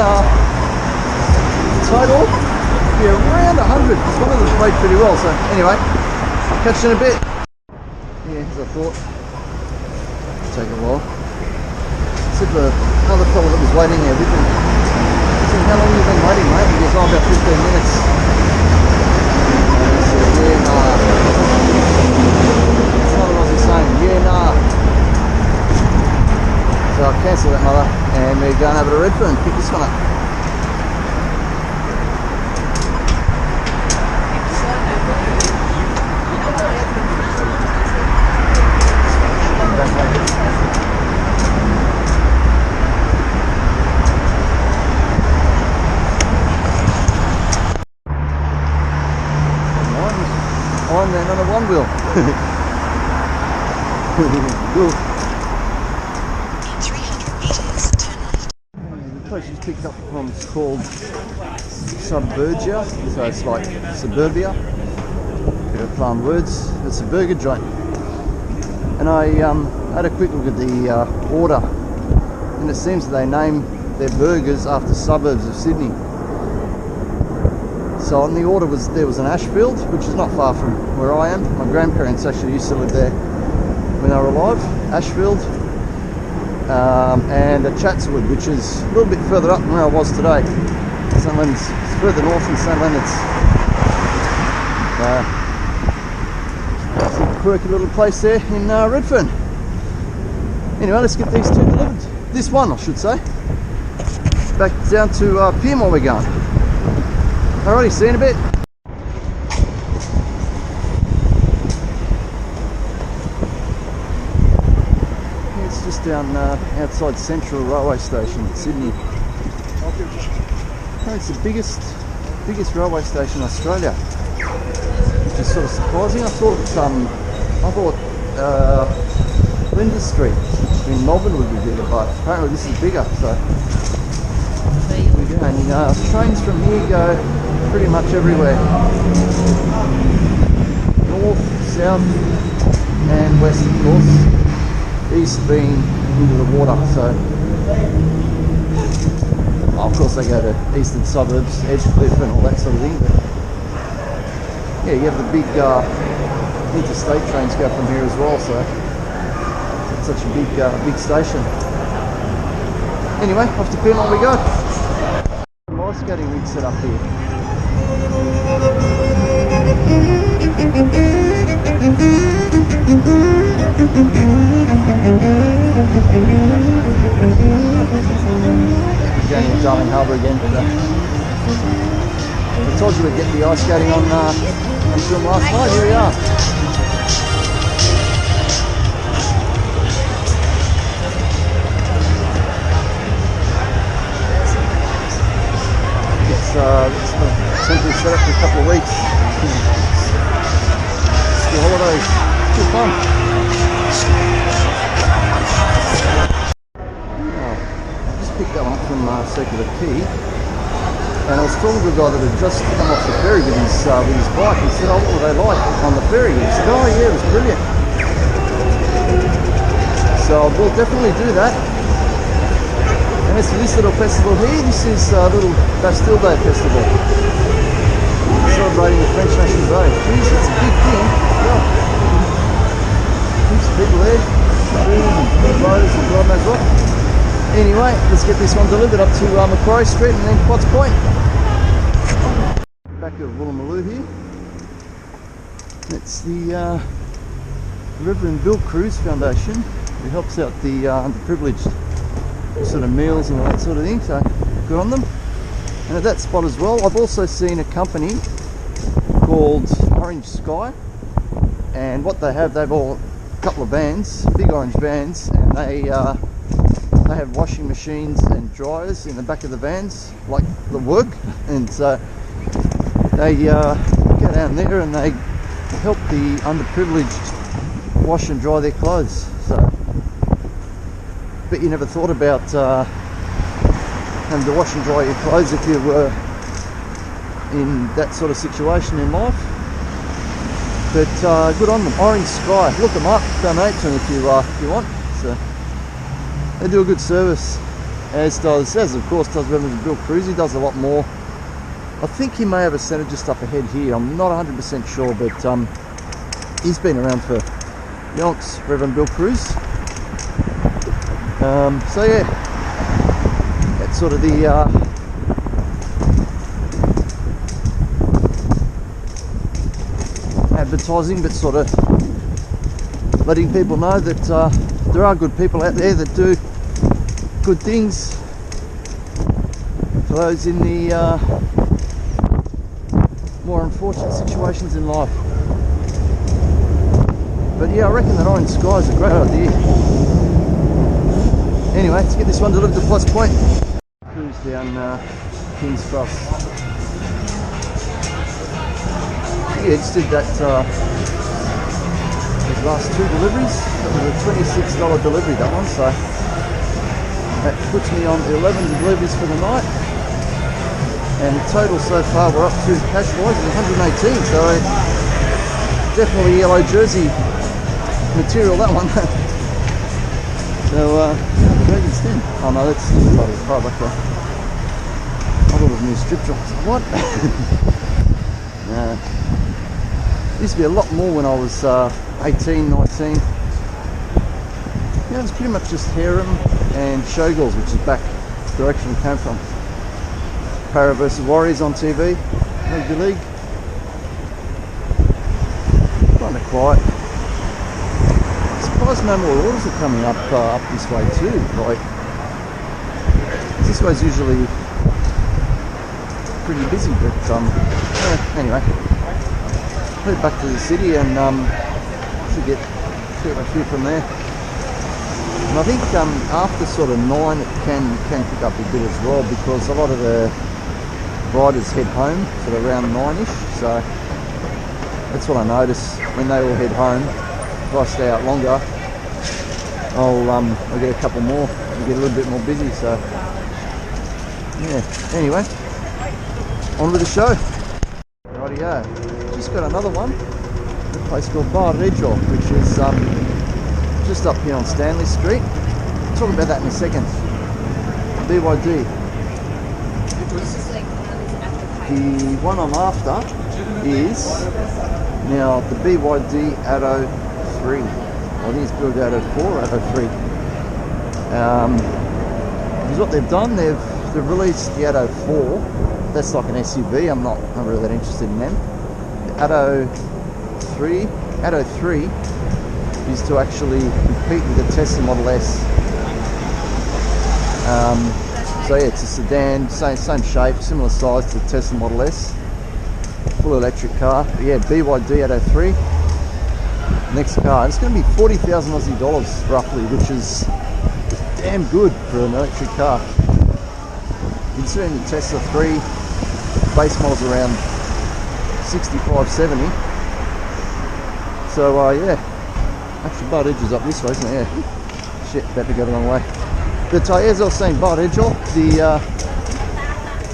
S2: total be around 100. One of them played pretty well, so anyway, catch you in a bit. Yeah, as I thought. Take a while. Said the other fellow that was waiting there with me, I said, how long have you been waiting, mate? He goes, oh, about 15 minutes. And I said, yeah, nah. That's not what I was saying, yeah, nah. So I cancelled that mother, and we're going over to Redfern, pick this one up. On then on a one wheel. Cool.
S5: In 300 meters, turn left.
S2: The place you picked up from is called Suburbia, so it's like suburbia. Bit of fun words. It's a burger joint. And I had a quick look at the order, and it seems that they name their burgers after suburbs of Sydney. So on the order there was an Ashfield, which is not far from where I am. My grandparents actually used to live there when they were alive. Ashfield, and a Chatswood, which is a little bit further up than where I was today. St Leonard's, it's further north than St Leonard's. It's a quirky little place there in Redfern. Anyway, let's get these two delivered. This one, I should say. Back down to Piedmont we're going. Alrighty, see you in a bit. It's just down outside Central Railway Station in Sydney. It's the biggest railway station in Australia, which is sort of surprising. I thought Flinders Street in Melbourne would be bigger, but apparently this is bigger. So here we go. And trains from here go pretty much everywhere. North, south and west, of course. East being into the water, so of course they go to eastern suburbs, Edgecliff and all that sort of thing. But yeah, you have the big interstate trains go from here as well, so it's such a big station. Anyway, off to Piedmont we go. Ice skating rig set up here. Going to Darling Harbour again today. I told you we'd get the ice skating on film last night. Here we are. It's simply set up for a couple of weeks. School holidays. It's good fun. Picked that one up from Circular Quay, and I was talking to a guy that had just come off the ferry with his bike. He said, oh, what were they like on the ferry? He said, oh yeah, it was brilliant. So we'll definitely do that. And as for this little festival here, this is a little Bastille Day festival. Sort celebrating the French National Day. Jeez, that's a big thing. Yeah. Heaps of people there. Riders and God knows what. Anyway, let's get this one delivered up to Macquarie Street and then Potts Point. Back at Woolloomooloo here. It's the Reverend Bill Cruz Foundation who helps out the underprivileged with sort of meals and all that sort of thing, so good on them. And at that spot as well, I've also seen a company called Orange Sky, and what they have, they've all a couple of vans, big orange vans, and they have washing machines and dryers in the back of the vans, like the work, and so they go down there and they help the underprivileged wash and dry their clothes. So, but you never thought about having to wash and dry your clothes if you were in that sort of situation in life. But good on them. Orange Sky, look them up, donate to them if you want. So they do a good service, as of course does Reverend Bill Cruz. He does a lot more. I think he may have a centre just up ahead here. I'm not 100% sure, but he's been around for yonks, Reverend Bill Cruz. So yeah, that's sort of the advertising, but sort of letting people know that there are good people out there that do good things for those in the more unfortunate situations in life. But yeah, I reckon that Orange Sky is a great idea. Anyway, let's get this one delivered to Potts Point. Cruise down King's Cross. Yeah, just did that those last two deliveries. That was a $26 delivery, that one, so that puts me on 11 deliveries for the night. And the total so far, we're up to cash-wise is 118, so definitely yellow jersey material, that one. So, Dragon's Den. Oh no, that's part of the pub, okay. I thought it was a new strip joint. What? Nah. Used to be a lot more when I was 18, 19. Yeah, it was pretty much just harem and showgirls, which is back the direction we came from. Para vs Warriors on TV, Rugby League. Kind of quiet. I'm surprised no more orders are coming up this way too. Like, this way's usually pretty busy, but anyway, head back to the city and should get a few from there. And I think after sort of 9 it can pick up a bit as well, because a lot of the riders head home sort of around 9ish, so that's what I notice when they all head home. If I stay out longer, I'll get a couple more and get a little bit more busy. So yeah, anyway, on with the show. Rightio, just got another one, a place called Bar Reggio, which is just up here on Stanley Street. I'll talk about that in a second. BYD. The one I'm after is now the BYD Atto 3. I think it's built Atto 4 or Atto 3. Because what they've done, they've released the Atto 4. That's like an SUV. I'm not really that interested in them. The Atto 3 is to actually compete with the Tesla Model S. So yeah, it's a sedan, same shape, similar size to the Tesla Model S. Full electric car. But yeah, BYD Atto 3. Next car. It's going to be 40,000 Aussie dollars roughly, which is damn good for an electric car. Considering the Tesla 3 base model's around 65, 70. So yeah, actually Bar Reggio's up this way, isn't it? Yeah. Shit, about to go the wrong way. But as I was saying, Bar Reggio,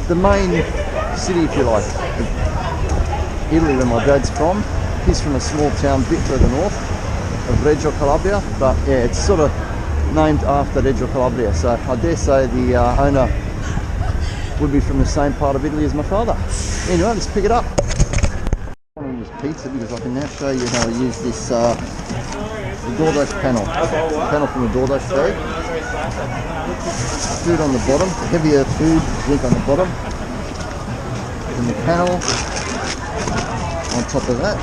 S2: the main city, if you like, Italy, where my dad's from. He's from a small town a bit further north of Reggio Calabria, but yeah, it's sort of named after Reggio Calabria. So I dare say the owner would be from the same part of Italy as my father. Anyway, let's pick it up. one was pizza because I can now show you how to use this the DoorDash panel. Panel from the DoorDash bag. Food on the bottom, the heavier food drink on the bottom. And the panel on top of that.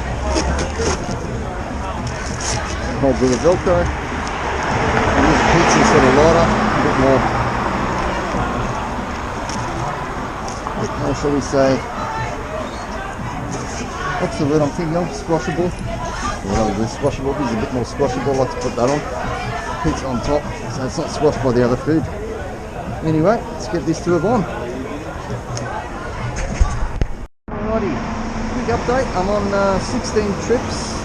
S2: Hold with a Velcro. And this pizza is sort of lighter, a bit more, how shall we say, what's the word I'm thinking of? Squashable. Well, the squashable is a bit more squashable. I like to put that on. Pizza on top, so it's not squashed by the other food. Anyway, let's get this to a bomb. Alrighty, quick update. I'm on 16 trips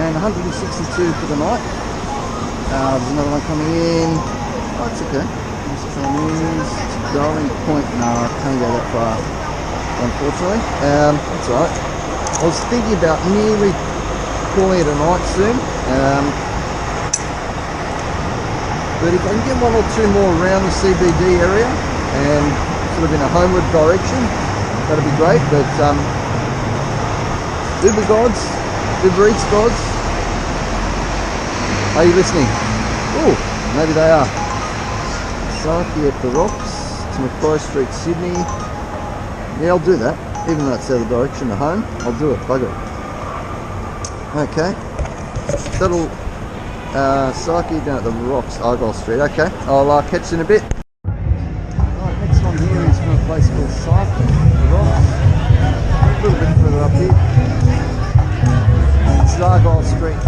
S2: and 162 for the night. There's another one coming in. Oh, it's okay. This Chinese Darling Point. No, I can't go that far, unfortunately. That's alright. I was thinking about nearly calling it a night soon. But if I can get one or two more around the CBD area and sort of in a homeward direction, that'd be great. But Uber gods, Uber Eats gods, are you listening? Oh, maybe they are. Saki at the Rocks to Macquarie Street, Sydney. Yeah, I'll do that. Even though it's the other direction to home, I'll do it. Bugger it. Okay. That'll Saki down at the Rocks, Argyle Street. Okay, I'll catch you in a bit. Right, next one here is from a place called Saki, the Rocks. A little bit further up here. It's Argyle Street.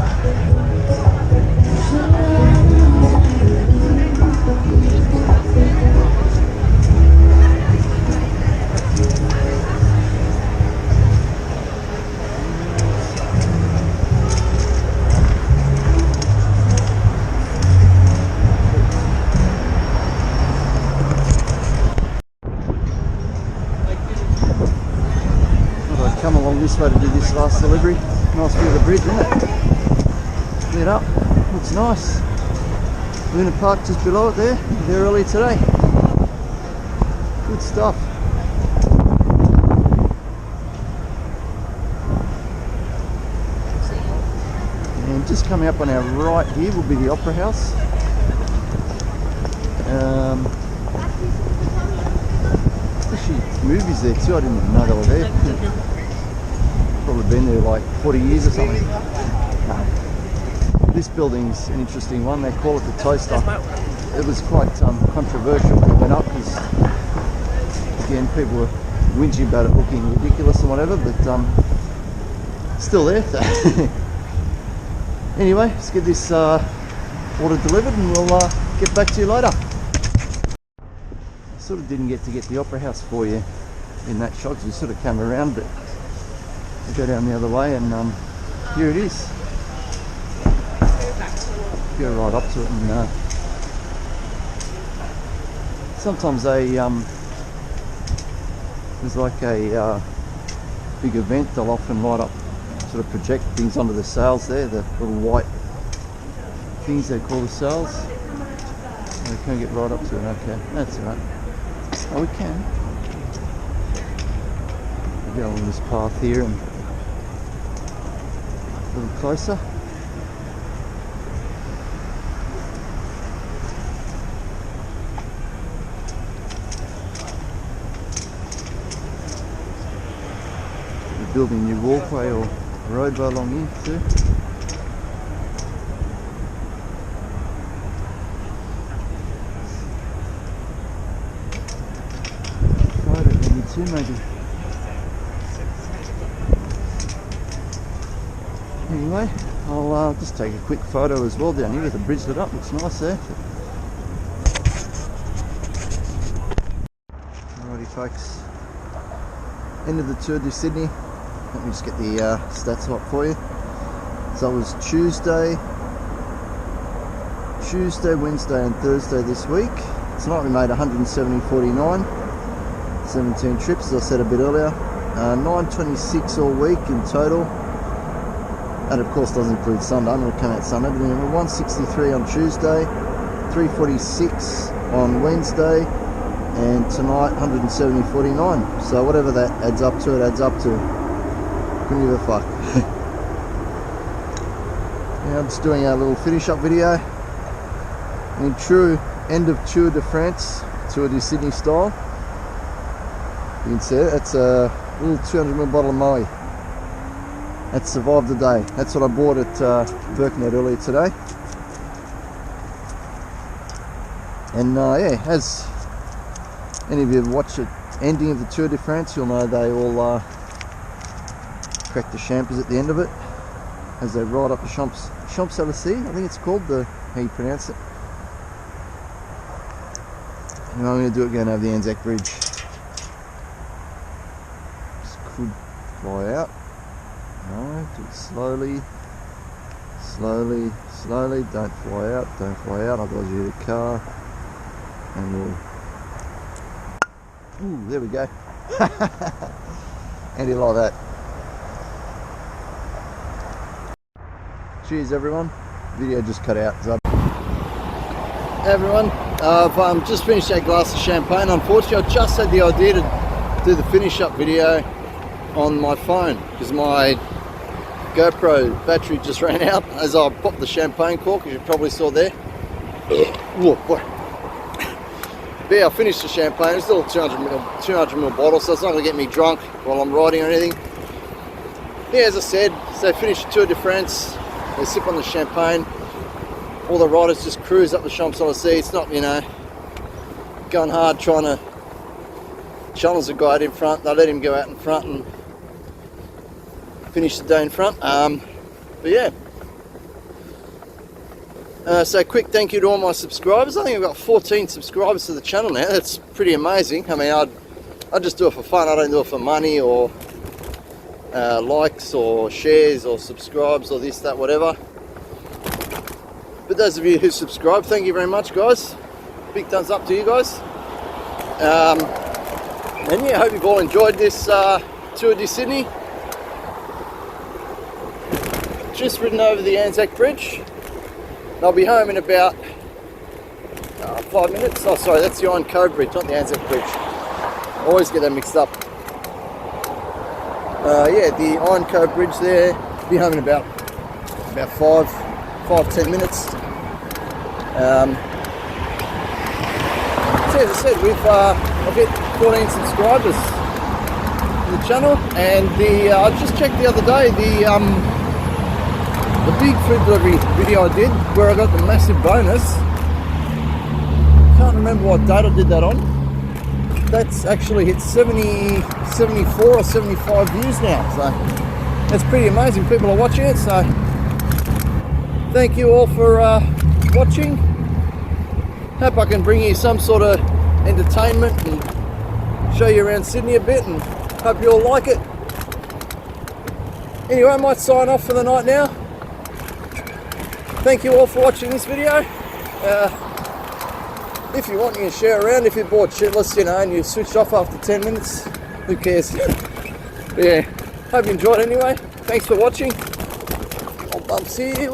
S2: Come along this way to do this last delivery. Nice view of the bridge, isn't it? Lit up, looks nice. Luna Park just below it there earlier today. Good stuff. And just coming up on our right here will be the Opera House. Actually, movies there too, I didn't even know they were there. Probably been there like 40 years or something. This building's an interesting one. They call it the Toaster. It was quite controversial when it went up because, again, people were whinging about it looking ridiculous and whatever, but still there. Anyway, let's get this order delivered and we'll get back to you later. I sort of didn't get to get the Opera House for you in that shot because we sort of came around, but we go down the other way and here it is. Go right up to it and sometimes there's like a big event, they'll often light up, sort of project things onto the sails there, the little white things they call the sails. And we can't get right up to it. Okay, that's alright. Oh, we can. We'll go along this path here and a little closer. We're building a new walkway or roadway along here too. Maybe. Anyway, I'll just take a quick photo as well down here with the bridge lit up. Looks nice there. Alrighty folks, end of the tour to Sydney. Let me just get the stats up for you. So it was Tuesday, Wednesday and Thursday this week. Tonight we made 170.49. 17 trips, as I said a bit earlier. 926 all week in total. That of course doesn't include Sunday, I'm going to come out Sunday, but then 163 on Tuesday, 346 on Wednesday, and tonight 170.49. So whatever that adds up to, it adds up to. Couldn't give a fuck. Yeah, I'm just doing a little finish up video. In true end of Tour de France, Tour de Sydney style. You can see it, that's a little 200ml bottle of Moe. That survived the day. That's what I bought at Birkenhead earlier today. And yeah, as any of you have watched the ending of the Tour de France, you'll know they all crack the champers at the end of it as they ride up the Champs-Élysées, I think it's called, how you pronounce it. And I'm going to do it going over the Anzac Bridge. This could fly out. No, do it slowly, slowly, slowly. Don't fly out, don't fly out, otherwise you hit a car. And we'll... Ooh, there we go. How do you like that? Cheers everyone. Video just cut out. So hey everyone, I've just finished that glass of champagne. Unfortunately, I just had the idea to do the finish up video on my phone because my GoPro battery just ran out as I popped the champagne cork, as you probably saw there. Whoa, boy. But yeah, I finished the champagne. It's still a 200ml bottle, so it's not going to get me drunk while I'm riding or anything. Yeah, as I said, so I finished the Tour de France. They sip on the champagne. All the riders just cruise up the Champs-Élysées. It's not, you know, going hard trying to challenge the guy out in front. They let him go out in front and finish the day in front. But yeah. So quick thank you to all my subscribers. I think I've got 14 subscribers to the channel now. That's pretty amazing. I mean, I just do it for fun. I don't do it for money or likes or shares or subscribes or this, that, whatever. But those of you who subscribe, thank you very much, guys. Big thumbs up to you guys. And yeah, I hope you've all enjoyed this Tour de Sydney. Just ridden over the Anzac Bridge. I'll be home in about 5 minutes. Oh, sorry, that's the Iron Cove Bridge, not the Anzac Bridge. I always get that mixed up. Yeah, the Iron Cove Bridge there. Be home in about 5-10 minutes. So as I said, I've hit 14 subscribers to the channel, and I just checked the other day the big food delivery video I did, where I got the massive bonus. Can't remember what date I did that on. That's actually hit 70, 74 or 75 views now, so that's pretty amazing. People are watching it, so thank you all for watching. Hope I can bring you some sort of entertainment and show you around Sydney a bit, and hope you all like it. Anyway, I might sign off for the night now. Thank you all for watching this video. If you want, you can share around. If you're bored shitless, you know, and you switched off after 10 minutes, who cares? But yeah, hope you enjoyed anyway. Thanks for watching. All bumps here,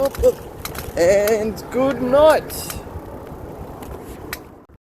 S2: and good night.